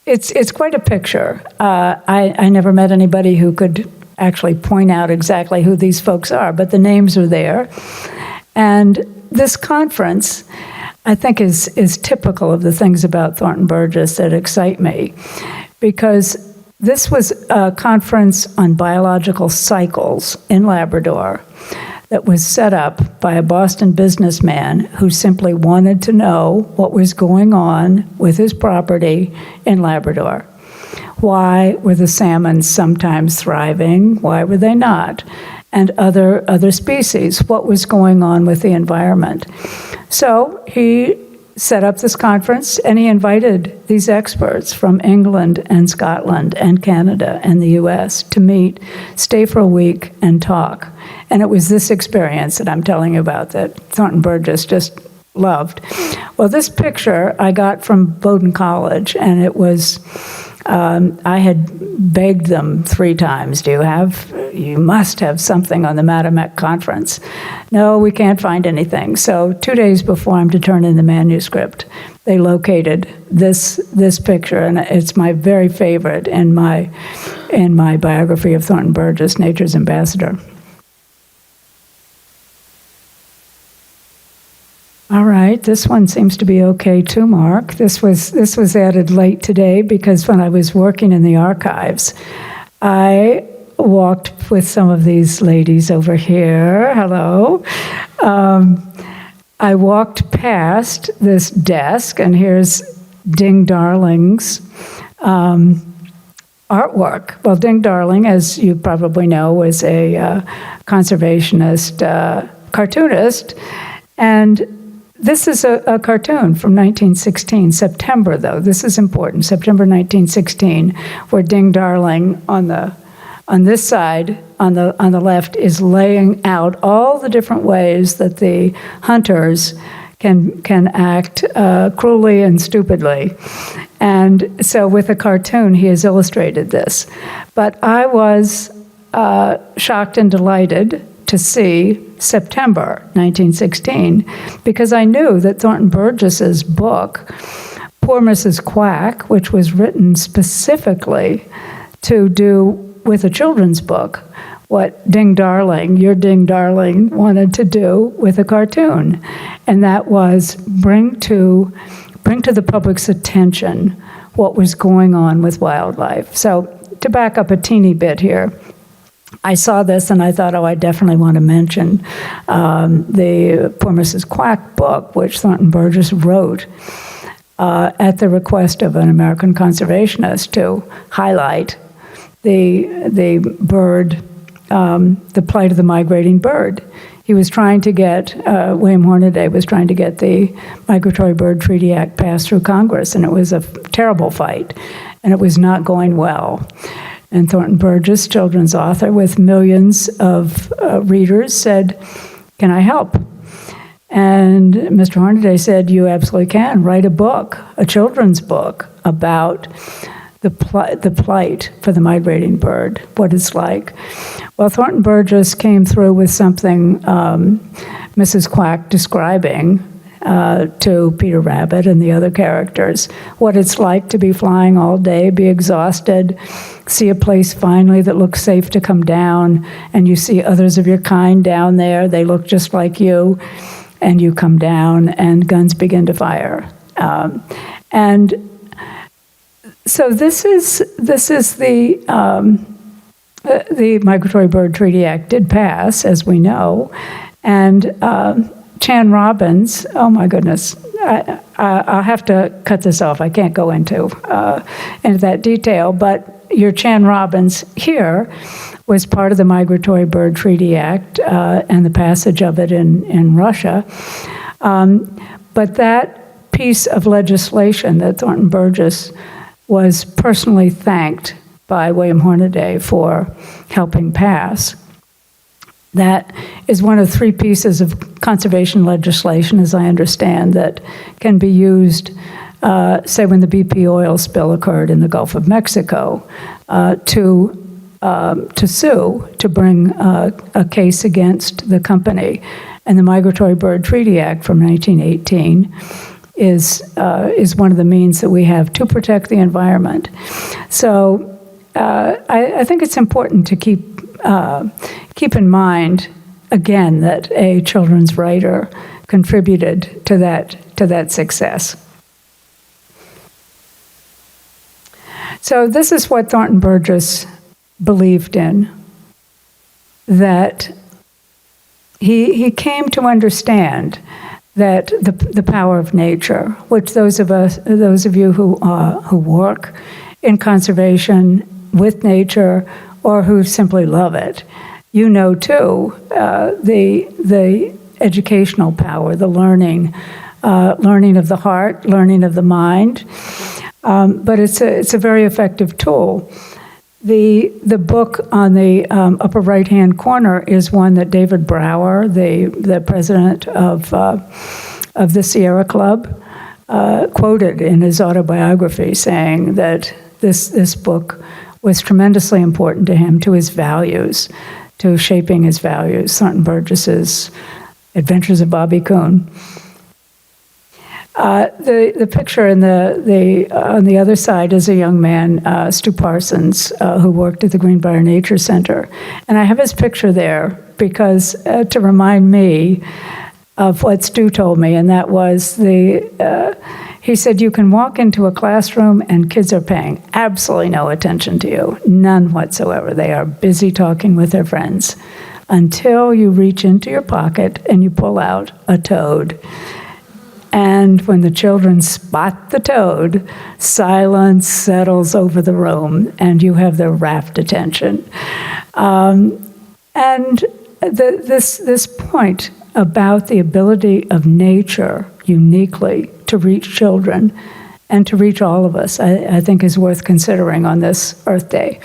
it's quite a picture. I never met anybody who could actually point out exactly who these folks are, but the names are there. And this conference, I think, is typical of the things about Thornton Burgess that excite me, because this was a conference on biological cycles in Labrador that was set up by a Boston businessman who simply wanted to know what was going on with his property in Labrador. Why were the salmon sometimes thriving? Why were they not? And other species, what was going on with the environment? So he set up this conference, and he invited these experts from England and Scotland and Canada and the US to meet, stay for a week, and talk. And it was this experience that I'm telling you about that Thornton Burgess just loved. Well, this picture I got from Bowdoin College, and it was, I had begged them 3 times, you must have something on the Mattamet conference. No, we can't find anything. So 2 days before I'm to turn in the manuscript, they located this picture, and it's my very favorite in my biography of Thornton Burgess, Nature's Ambassador. All right, this one seems to be okay too, Mark. This was added late today because when I was working in the archives, I walked with some of these ladies over here. Hello. I walked past this desk, and here's Ding Darling's artwork. Well, Ding Darling, as you probably know, was a conservationist cartoonist, and this is a cartoon from 1916, September, though. This is important, September 1916, where Ding Darling on this side, on the left, is laying out all the different ways that the hunters can act cruelly and stupidly. And so with a cartoon, he has illustrated this. But I was shocked and delighted to see September 1916, because I knew that Thornton Burgess's book, Poor Mrs. Quack, which was written specifically to do with a children's book what Ding Darling, your Ding Darling, wanted to do with a cartoon, and that was bring to the public's attention what was going on with wildlife. So to back up a teeny bit here, I saw this and I thought, I definitely want to mention the Poor Mrs. Quack book, which Thornton Burgess wrote at the request of an American conservationist to highlight the bird, the plight of the migrating bird. He was trying to get, William Hornaday was trying to get the Migratory Bird Treaty Act passed through Congress, and it was a terrible fight, and it was not going well. And Thornton Burgess, children's author with millions of readers, said, "Can I help?" And Mr. Hornaday said, "You absolutely can. Write a book, a children's book, about the plight for the migrating bird, what it's like." Well, Thornton Burgess came through with something Mrs. Quack describing to Peter Rabbit and the other characters, what it's like to be flying all day, be exhausted, see a place finally that looks safe to come down, and you see others of your kind down there, they look just like you, and you come down and guns begin to fire. And so this is the Migratory Bird Treaty Act did pass, as we know, and Chan Robbins, oh my goodness, I'll have to cut this off. I can't go into that detail, but your Chan Robbins here was part of the Migratory Bird Treaty Act and the passage of it in Russia. But that piece of legislation that Thornton Burgess was personally thanked by William Hornaday for helping pass. That is one of 3 pieces of conservation legislation, as I understand, that can be used, say when the BP oil spill occurred in the Gulf of Mexico, to sue, to bring a case against the company. And the Migratory Bird Treaty Act from 1918 is one of the means that we have to protect the environment. So I think it's important to keep in mind, again, that a children's writer contributed to that success. So this is what Thornton Burgess believed in, that he came to understand that the power of nature, which those of you who work in conservation with nature or who simply love it, you know too, the educational power, the learning of the heart, learning of the mind. But it's a very effective tool. The book on the upper right-hand corner is one that David Brower, the president of the Sierra Club, quoted in his autobiography, saying that this book was tremendously important to him, to his values, to shaping his values. Thornton Burgess's Adventures of Bobby Coon. The picture on the other side is a young man, Stu Parsons, who worked at the Greenbrier Nature Center. And I have his picture there because to remind me of what Stu told me, and that was he said, you can walk into a classroom and kids are paying absolutely no attention to you, none whatsoever. They are busy talking with their friends until you reach into your pocket and you pull out a toad. And when the children spot the toad, silence settles over the room and you have their rapt attention. And this point about the ability of nature uniquely to reach children and to reach all of us, I think is worth considering on this Earth Day.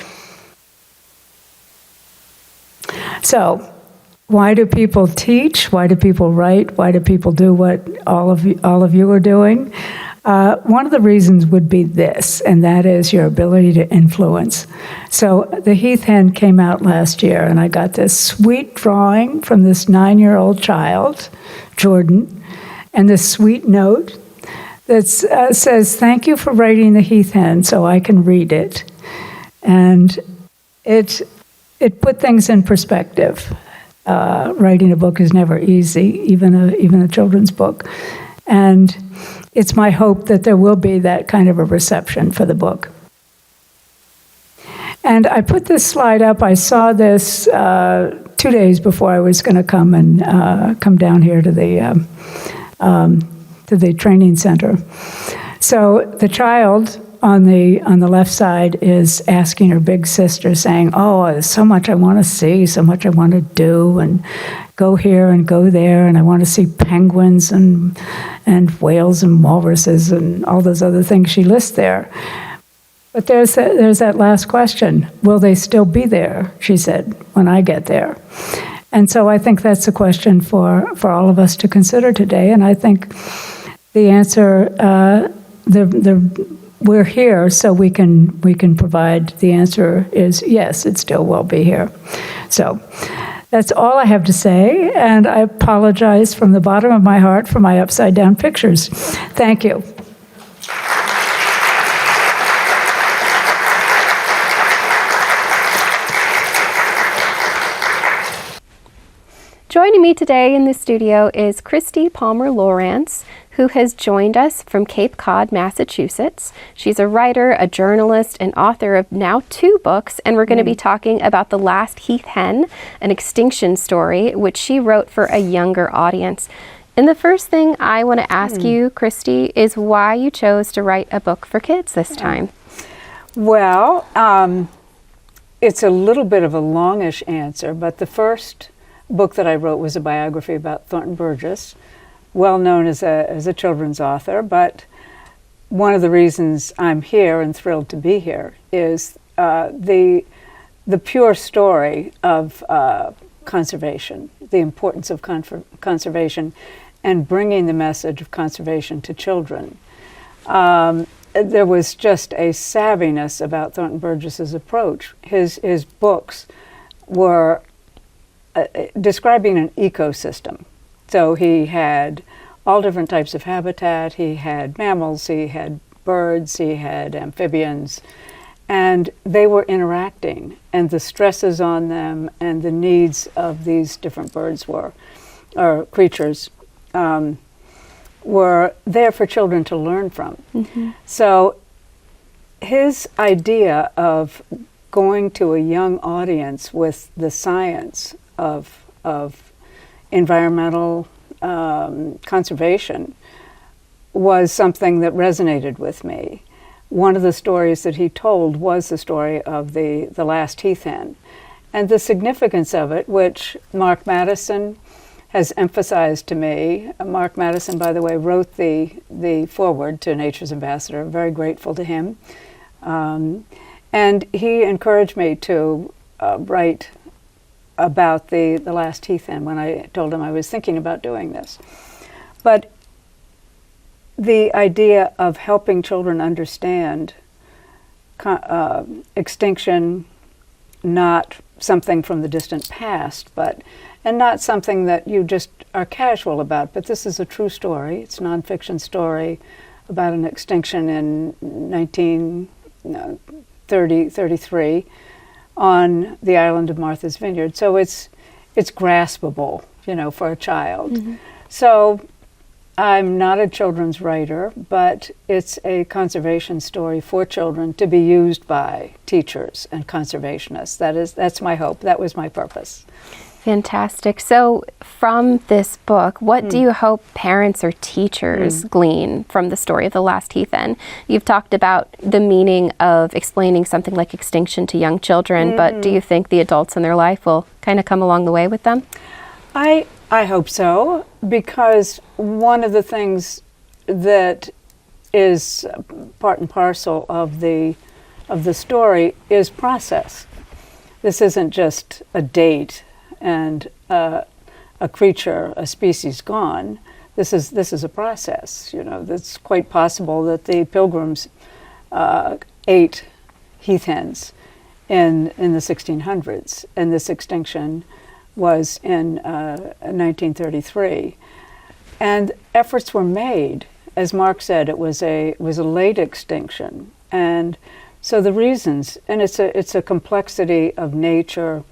So, why do people teach? Why do people write? Why do people do what all of you are doing? One of the reasons would be this, and that is your ability to influence. So the Heath Hen came out last year, and I got this sweet drawing from this 9-year-old child, Jordan, and this sweet note that says, "Thank you for writing the Heath Hen so I can read it." And it put things in perspective. Writing a book is never easy, even a children's book. And it's my hope that there will be that kind of a reception for the book. And I put this slide up. I saw this 2 days before I was going to come down here to the training center. So the child on the left side is asking her big sister, saying, "Oh, there's so much I want to see, so much I want to do, and go here and go there, and I want to see penguins and whales and walruses and all those other things she lists there." But there's that last question: will they still be there? She said, "when I get there." And so I think that's a question for all of us to consider today. And I think the answer, we're here, so we can provide the answer is yes, it still will be here. So that's all I have to say, and I apologize from the bottom of my heart for my upside down pictures. Thank you. Joining me today in the studio is Christie Palmer Lowrance, who has joined us from Cape Cod, Massachusetts. She's a writer, a journalist, and author of now 2 books, and we're going to be talking about The Last Heath Hen, an Extinction Story, which she wrote for a younger audience. And the first thing I want to ask you, Christie, is why you chose to write a book for kids this time. Well, it's a little bit of a longish answer, but the first book that I wrote was a biography about Thornton Burgess, well known as a children's author, but one of the reasons I'm here and thrilled to be here is the pure story of conservation, the importance of conservation, and bringing the message of conservation to children. There was just a savviness about Thornton Burgess's approach. His books were describing an ecosystem. So he had all different types of habitat. He had mammals, he had birds, he had amphibians, and they were interacting, and the stresses on them and the needs of these different birds or creatures were there for children to learn from. Mm-hmm. So his idea of going to a young audience with the science of environmental conservation was something that resonated with me. One of the stories that he told was the story of the Last Heath Hen, and the significance of it, which Mark Madison has emphasized to me. Mark Madison, by the way, wrote the foreword to Nature's Ambassador. I'm very grateful to him. And he encouraged me to write about the Last Heath Hen when I told him I was thinking about doing this. But the idea of helping children understand extinction, not something from the distant past, and not something that you just are casual about, but this is a true story. It's a nonfiction story about an extinction in 1933 on the island of Martha's Vineyard. So it's graspable, for a child. Mm-hmm. So I'm not a children's writer, but it's a conservation story for children to be used by teachers and conservationists. That's my hope. That was my purpose. Fantastic. So from this book, what do you hope parents or teachers glean from the story of the Last Heath Hen? You've talked about the meaning of explaining something like extinction to young children, but do you think the adults in their life will kind of come along the way with them? I hope so, because one of the things that is part and parcel of the story is process. This isn't just a date and a creature, a species gone. This is a process. It's quite possible that the Pilgrims ate heath hens in the 1600s, and this extinction was in 1933. And efforts were made. As Mark said, it was a late extinction, and so the reasons, and it's a complexity of nature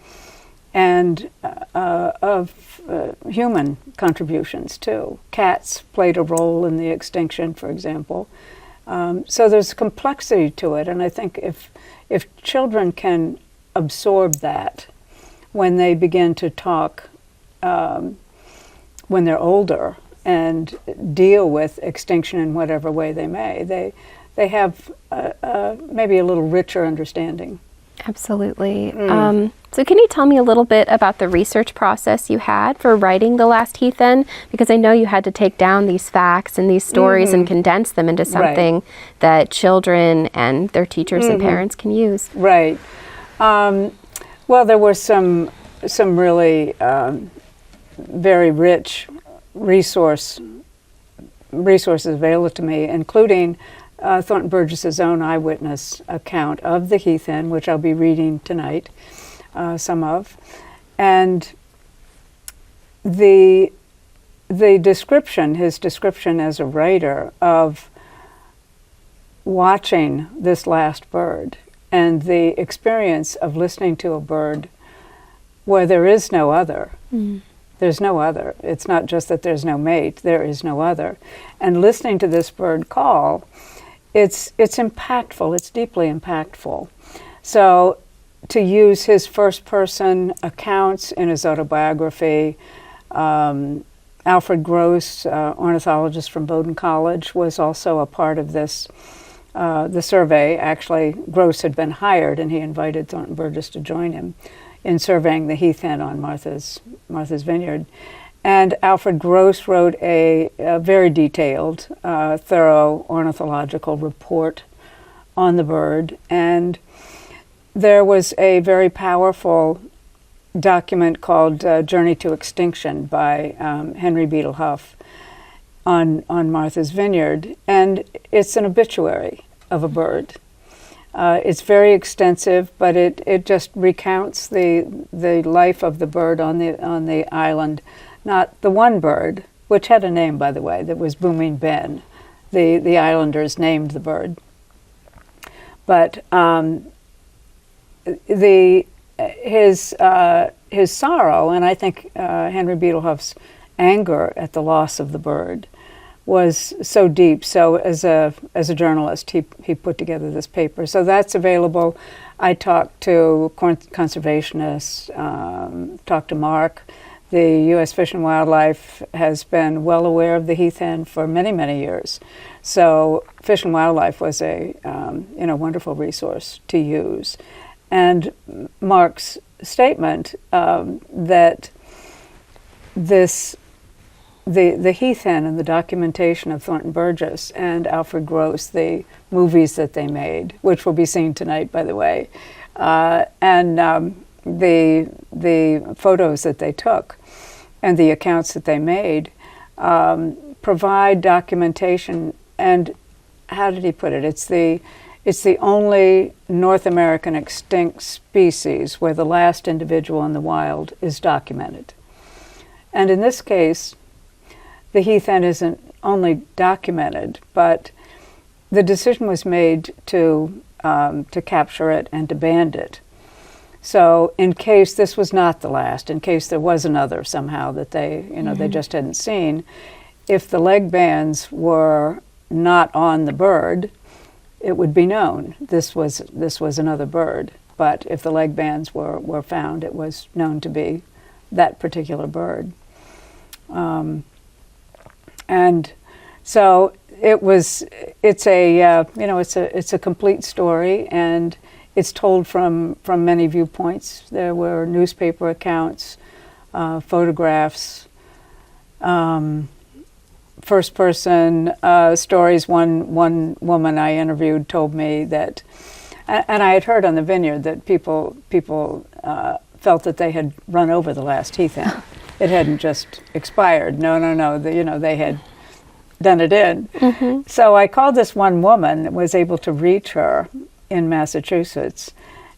and of human contributions too. Cats played a role in the extinction, for example. So there's complexity to it, and I think if children can absorb that when they begin to talk when they're older and deal with extinction in whatever way they may, they have maybe a little richer understanding. Absolutely. So can you tell me a little bit about the research process you had for writing The Last Heath Hen? Because I know you had to take down these facts and these stories and condense them into something that children and their teachers and parents can use. Right. Well, there were some really very rich resources available to me, including Thornton Burgess's own eyewitness account of the heath hen, which I'll be reading tonight, some of, and the description, his description as a writer of watching this last bird and the experience of listening to a bird where there is no other. There's no other. It's not just that there's no mate, there is no other. And listening to this bird call, it's impactful, it's deeply impactful. So to use his first person accounts in his autobiography, Alfred Gross, ornithologist from Bowdoin College, was also a part of this the survey. Actually, Gross had been hired, and he invited Thornton Burgess to join him in surveying the heath hen on Martha's Vineyard. And Alfred Gross wrote a very detailed, thorough ornithological report on the bird. And there was a very powerful document called Journey to Extinction by Henry Beadle Huff on Martha's Vineyard. And it's an obituary of a bird. It's very extensive, but it just recounts the life of the bird on the island. Not the one bird, which had a name, by the way, that was Booming Ben. The islanders named the bird. But his sorrow, and I think Henry Beadle Huff's anger at the loss of the bird, was so deep. So as a journalist, he put together this paper. So that's available. I talked to conservationists, talked to Mark. The U.S. Fish and Wildlife has been well aware of the heath hen for many, many years. So Fish and Wildlife was a wonderful resource to use. And Mark's statement that the heath hen and the documentation of Thornton Burgess and Alfred Gross, the movies that they made, which will be seen tonight, by the way, and the photos that they took and the accounts that they made provide documentation. And how did he put it? It's the only North American extinct species where the last individual in the wild is documented. And in this case, the heath hen isn't only documented, but the decision was made to capture it and to band it. So in case this was not the last, in case there was another somehow that they just hadn't seen, if the leg bands were not on the bird, it would be known this was another bird. But if the leg bands were found, it was known to be that particular bird. And so it's a complete story, and it's told from many viewpoints. There were newspaper accounts, photographs, first person stories. One woman I interviewed told me that, and I had heard on the Vineyard that people felt that they had run over the last heath hen. It hadn't just expired. No. They had done it in. Mm-hmm. So I called this one woman, was able to reach her in Massachusetts.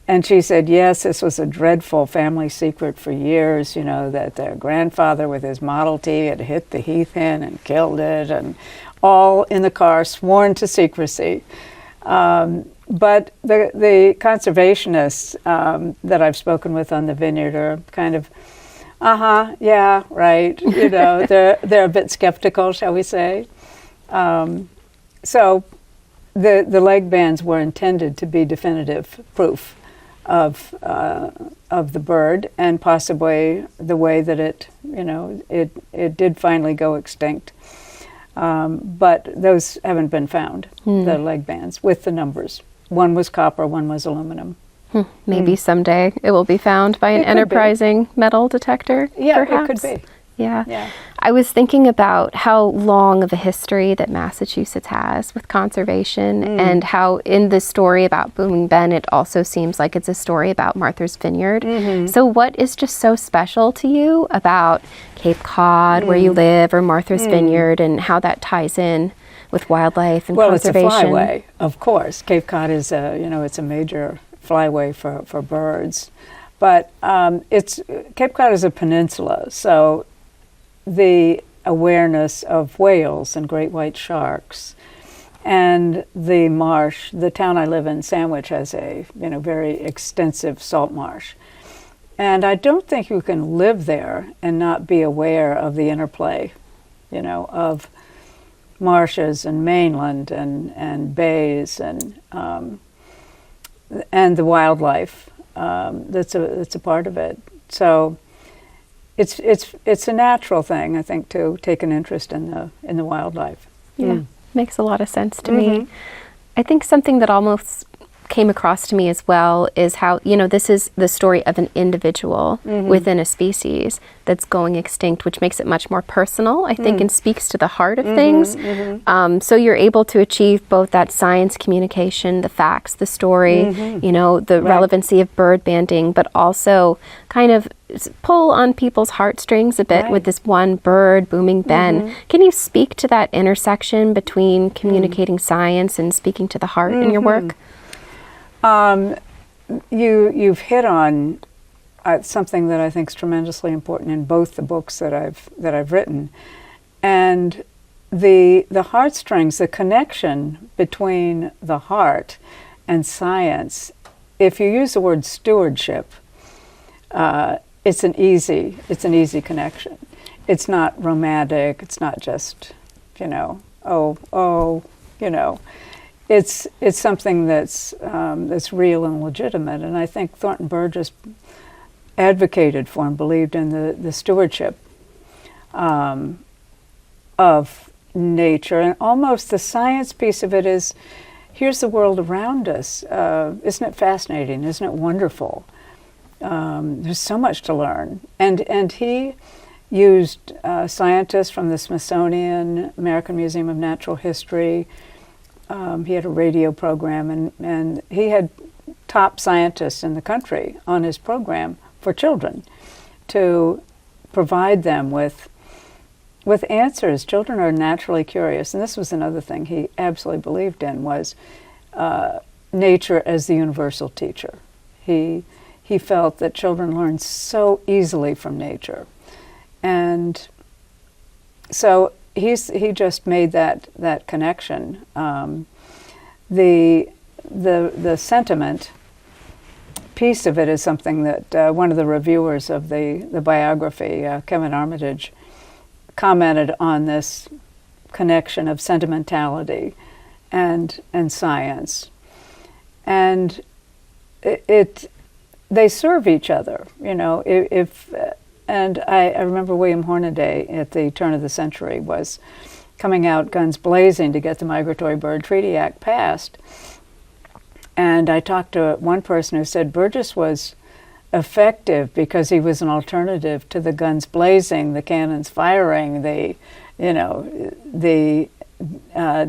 And she said, yes, this was a dreadful family secret for years, that their grandfather with his Model T had hit the heath hen and killed it, and all in the car, sworn to secrecy. But the conservationists that I've spoken with on the Vineyard are kind of, yeah, right. They're a bit skeptical, shall we say. So the leg bands were intended to be definitive proof of the bird, and possibly the way that it did finally go extinct. But those haven't been found, the leg bands, with the numbers. One was copper, one was aluminum. Maybe someday it will be found by an enterprising metal detector, perhaps? It could be. Yeah. I was thinking about how long of a history that Massachusetts has with conservation, and how in the story about Booming Ben, it also seems like it's a story about Martha's Vineyard. Mm-hmm. So what is just so special to you about Cape Cod, where you live, or Martha's Vineyard, and how that ties in with wildlife and conservation? Well, it's a flyway, of course. Cape Cod is it's a major flyway for birds. But Cape Cod is a peninsula, so the awareness of whales and great white sharks, and the marsh. The town I live in, Sandwich, has a very extensive salt marsh, and I don't think you can live there and not be aware of the interplay, of marshes and mainland and bays and the wildlife that's a part of it. So it's a natural thing, I think, to take an interest in the wildlife. Yeah, makes a lot of sense to me. I think something that almost came across to me as well is how, this is the story of an individual within a species that's going extinct, which makes it much more personal, I think, and speaks to the heart of things. So you're able to achieve both that science communication, the facts, the story, the relevancy of bird banding, but also kind of pull on people's heartstrings a bit with this one bird booming Ben. Can you speak to that intersection between communicating science and speaking to the heart in your work? You've hit on something that I think is tremendously important in both the books that I've written, and the heartstrings, the connection between the heart and science. If you use the word stewardship, it's an easy connection. It's not romantic. It's not just It's something that's real and legitimate, and I think Thornton Burgess advocated for and believed in the stewardship of nature, and almost the science piece of it is, here's the world around us. Isn't it fascinating? Isn't it wonderful? There's so much to learn, and he used scientists from the Smithsonian, American Museum of Natural History. He had a radio program, and he had top scientists in the country on his program for children to provide them with answers. Children are naturally curious, and this was another thing he absolutely believed in, was nature as the universal teacher. He felt that children learn so easily from nature, and so he just made that connection. The sentiment piece of it is something that one of the reviewers of the biography, Kevin Armitage, commented on, this connection of sentimentality and science, and they serve each other. And I remember William Hornaday at the turn of the century was coming out guns blazing to get the Migratory Bird Treaty Act passed. And I talked to one person who said Burgess was effective because he was an alternative to the guns blazing, the cannons firing, the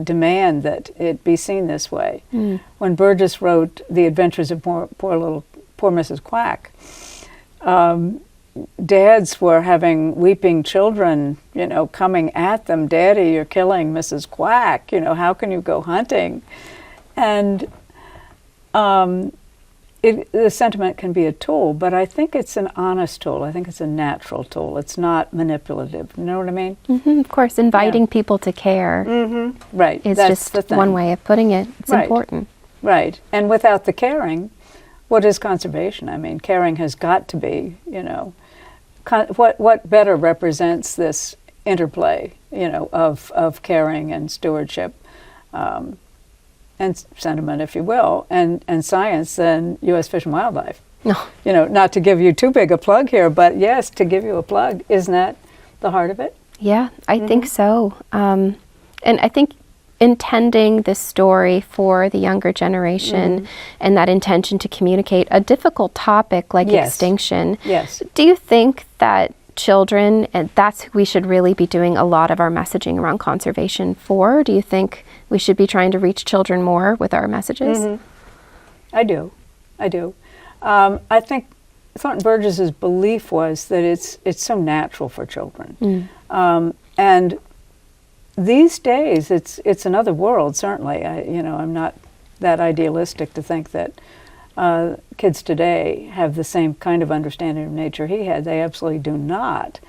demand that it be seen this way. When Burgess wrote The Adventures of Poor Mrs. Quack, dads were having weeping children, coming at them. Daddy, you're killing Mrs. Quack. How can you go hunting? And the sentiment can be a tool, but I think it's an honest tool. I think it's a natural tool. It's not manipulative. You know what I mean? Of course, inviting people to care. Right. Is That's just the thing. one way of putting it. It's important. Right. And without the caring, what is conservation? I mean, caring has got to be, what better represents this interplay, of caring and stewardship, and sentiment, if you will, and science than U.S. Fish and Wildlife. No. Not to give you too big a plug here, but yes, to give you a plug. Isn't that the heart of it? Yeah, I think so. And I think intending this story for the younger generation and that intention to communicate a difficult topic like extinction. Yes. Do you think that children, and that's who we should really be doing a lot of our messaging around conservation for? Do you think we should be trying to reach children more with our messages? I do. I think Thornton Burgess's belief was that it's so natural for children. And these days, it's another world, certainly. I'm not that idealistic to think that kids today have the same kind of understanding of nature he had. They absolutely do not.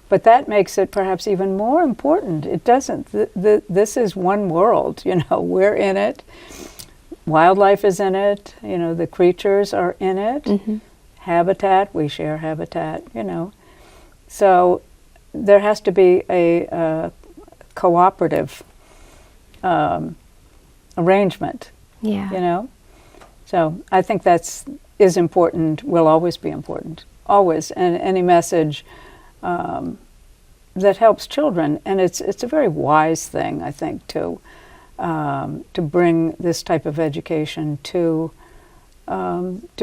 But that makes it perhaps even more important. It doesn't. This is one world. We're in it. Wildlife is in it. The creatures are in it. Habitat, we share habitat. So there has to be a cooperative arrangement. Yeah. So I think is important, will always be important, always. And any message that helps children, and it's a very wise thing, I think, to to bring this type of education to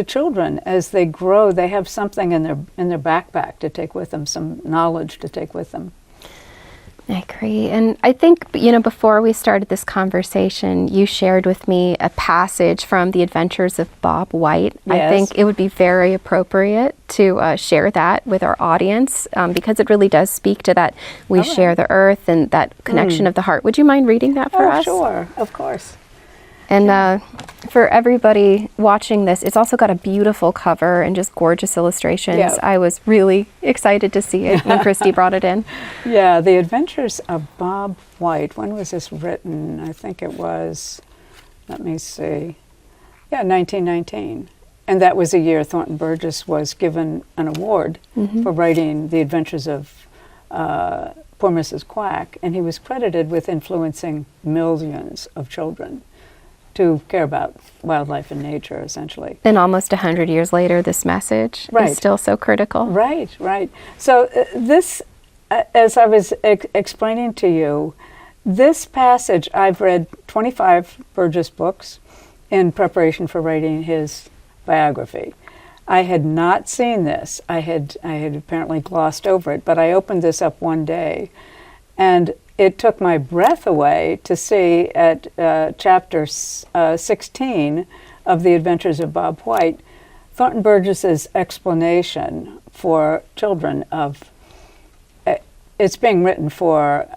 children as they grow. They have something in their backpack to take with them, some knowledge to take with them. I agree. And I think, before we started this conversation, you shared with me a passage from The Adventures of Bob White. Yes. I think it would be very appropriate to share that with our audience because it really does speak to that we share the earth and that connection of the heart. Would you mind reading that for us? Sure, of course. And for everybody watching this, it's also got a beautiful cover and just gorgeous illustrations. Yeah. I was really excited to see it when Christie brought it in. Yeah, The Adventures of Bob White. When was this written? I think it was, let me see, 1919. And that was a year Thornton Burgess was given an award for writing The Adventures of Poor Mrs. Quack, and he was credited with influencing millions of children to care about wildlife and nature, essentially. And almost 100 years later, this message is still so critical. Right. So this, as I was explaining to you, this passage, I've read 25 Burgess books in preparation for writing his biography. I had not seen this. I had apparently glossed over it, but I opened this up one day, and it took my breath away to see at chapter 16 of The Adventures of Bob White, Thornton Burgess's explanation for children of, it's being written for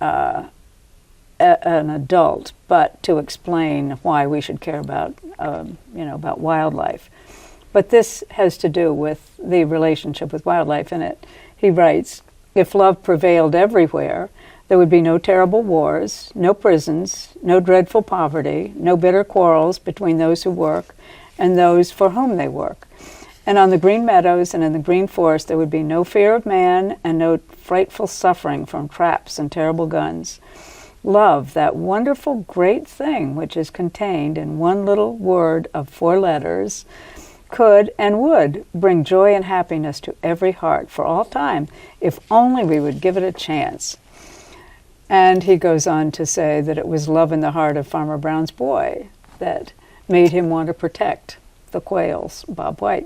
an adult, but to explain why we should care about, about wildlife. But this has to do with the relationship with wildlife in it. He writes, "If love prevailed everywhere, there would be no terrible wars, no prisons, no dreadful poverty, no bitter quarrels between those who work and those for whom they work. And on the green meadows and in the green forest there would be no fear of man and no frightful suffering from traps and terrible guns. Love, that wonderful great thing which is contained in one little word of 4 letters, could and would bring joy and happiness to every heart for all time, if only we would give it a chance." And he goes on to say that it was love in the heart of Farmer Brown's boy that made him want to protect the quails, Bob White.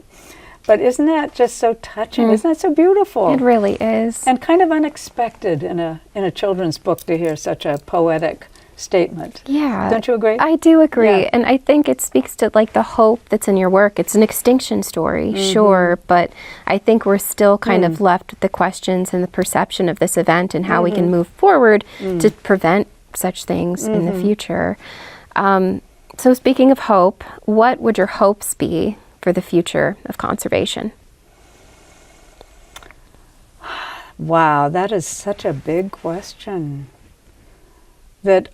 But isn't that just so touching? Isn't that so beautiful? It really is. And kind of unexpected in a children's book to hear such a poetic statement. Yeah. Don't you agree? I do agree. Yeah. And I think it speaks to the hope that's in your work. It's an extinction story, sure, but I think we're still kind of left with the questions and the perception of this event and how we can move forward to prevent such things in the future. So speaking of hope, what would your hopes be for the future of conservation? Wow, that is such a big question that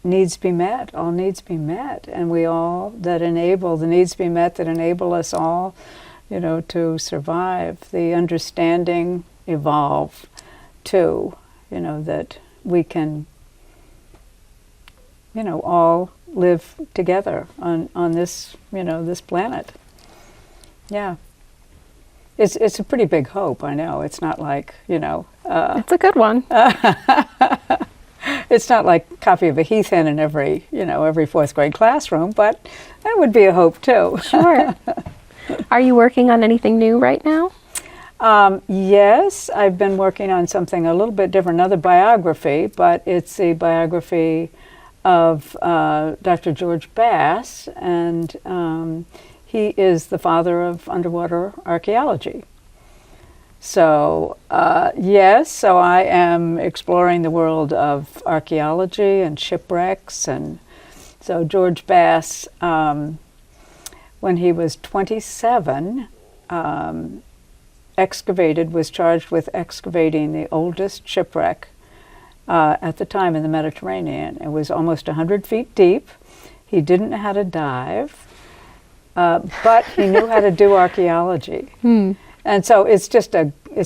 needs be met, all needs be met, and we all that enable, the needs be met that enable us all, to survive, the understanding evolve too, that we can, all live together on this, this planet. Yeah. It's a pretty big hope, I know. It's not like, It's a good one. It's not like a copy of a Heath Hen in every 4th grade classroom, but that would be a hope too. Sure. Are you working on anything new right now? Yes, I've been working on something a little bit different, another biography, but it's a biography of Dr. George Bass, and he is the father of underwater archaeology. So, yes, so I am exploring the world of archaeology and shipwrecks. And so George Bass, when he was 27, was charged with excavating the oldest shipwreck at the time in the Mediterranean. It was almost 100 feet deep. He didn't know how to dive, but he knew how to do archaeology. And so it's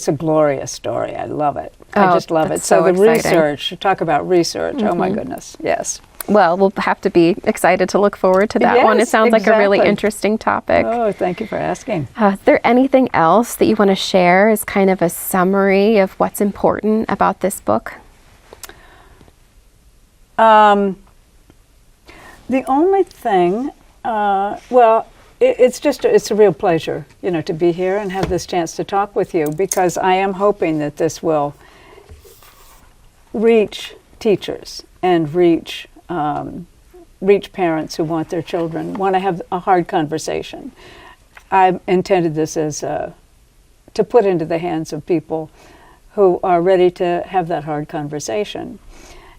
a glorious story. I love it. I just love it. So the exciting. research, talk about research. Oh my goodness, yes. Well, we'll have to be excited to look forward to that one. It Yes, sounds like a really exactly. interesting topic. Oh, thank you for asking. Is there anything else that you want to share as kind of a summary of what's important about this book? The only thing, it's a real pleasure, to be here and have this chance to talk with you, because I am hoping that this will reach teachers and reach parents who want their children, want to have a hard conversation. I intended this as to put into the hands of people who are ready to have that hard conversation.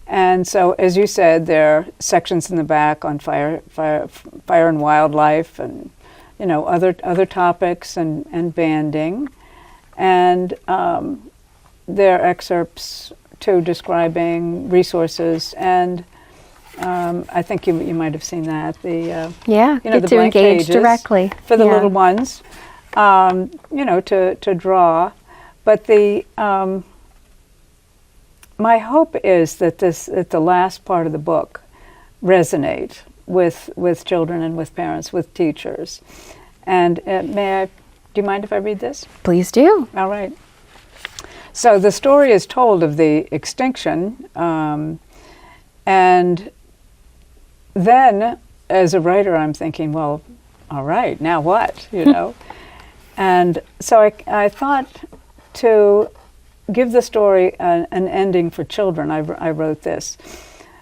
And so, as you said, there are sections in the back on fire and wildlife, and other topics and banding, and there are excerpts too describing resources, and I think you might have seen that Get the to blank engage pages directly for the little ones, to draw, but my hope is that the last part of the book resonate with children and with parents, with teachers. And do you mind if I read this? Please do. All right. So the story is told of the extinction, and then as a writer I'm thinking, well, all right, now what, And so I thought to give the story an ending for children. I wrote this.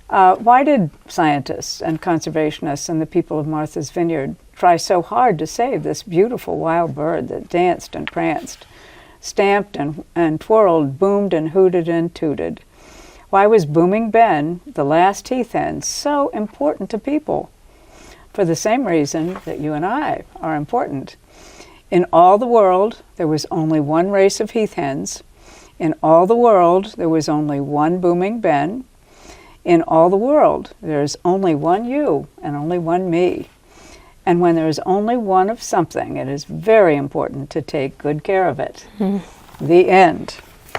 Why did scientists and conservationists and the people of Martha's Vineyard try so hard to save this beautiful wild bird that danced and pranced, stamped and twirled, boomed and hooted and tooted? Why was Booming Ben, the last heath hen, so important to people? For the same reason that you and I are important. In all the world, there was only one race of heath hens. In all the world, there was only one Booming Ben. In all the world, there is only one you and only one me. And when there is only one of something, it is very important to take good care of it. The end.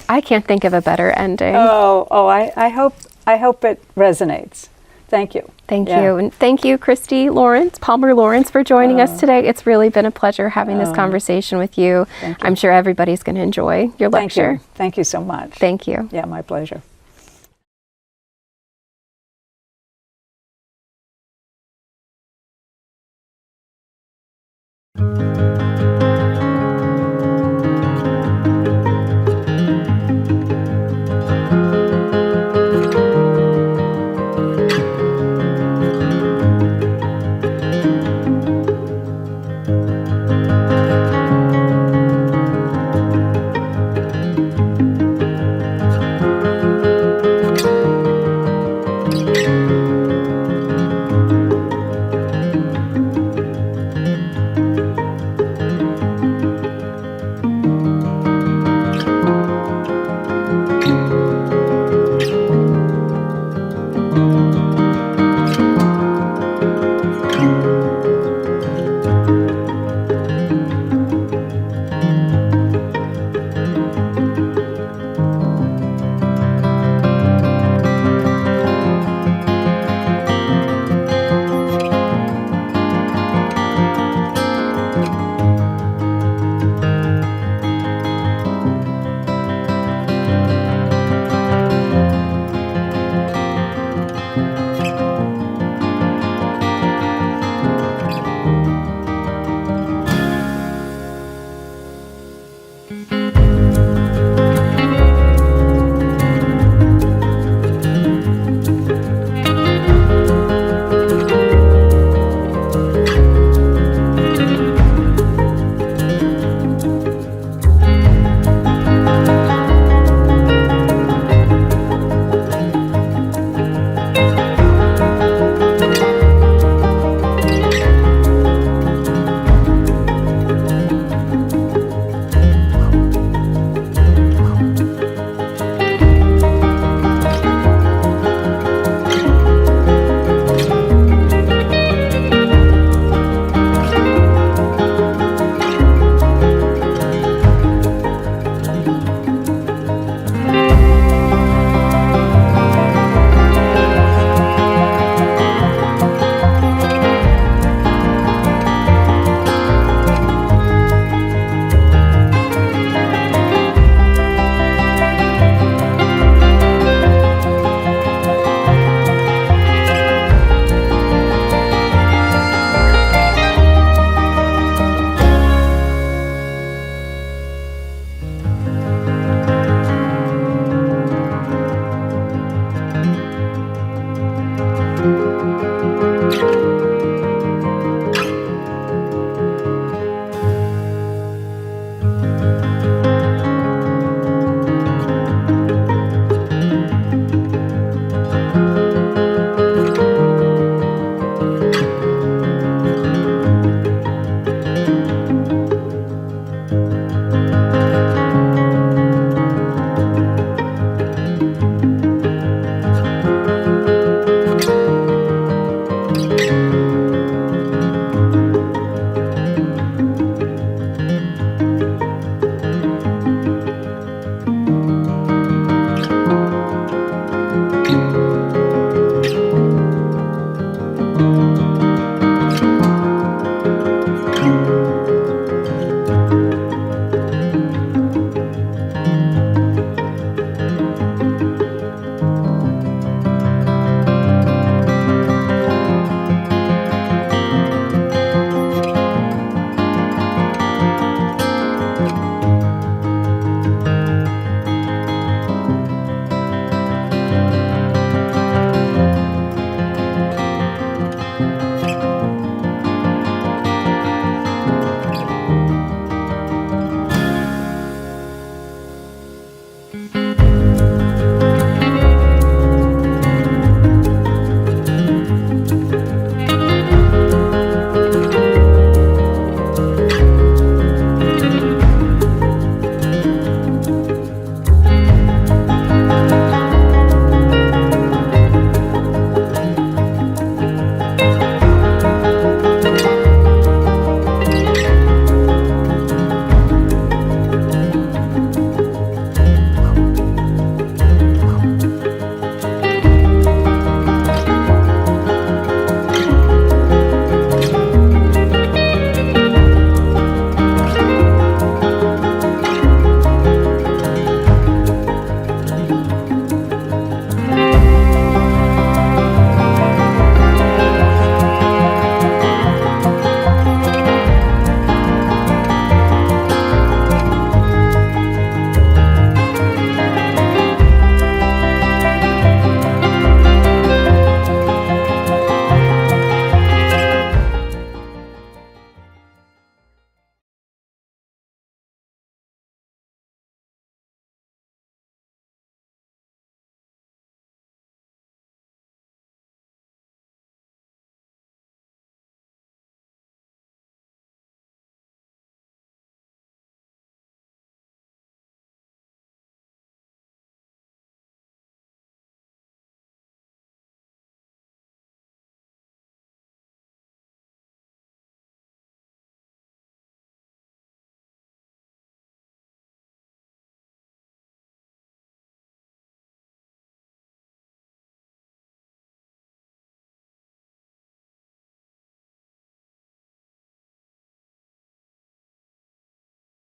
I can't think of a better ending. I hope it resonates. Thank you. Thank you. And thank you, Christie Palmer Lowrance, for joining us today. It's really been a pleasure having this conversation with you. I'm sure everybody's going to enjoy your lecture. Thank you so much. Thank you. Yeah, my pleasure.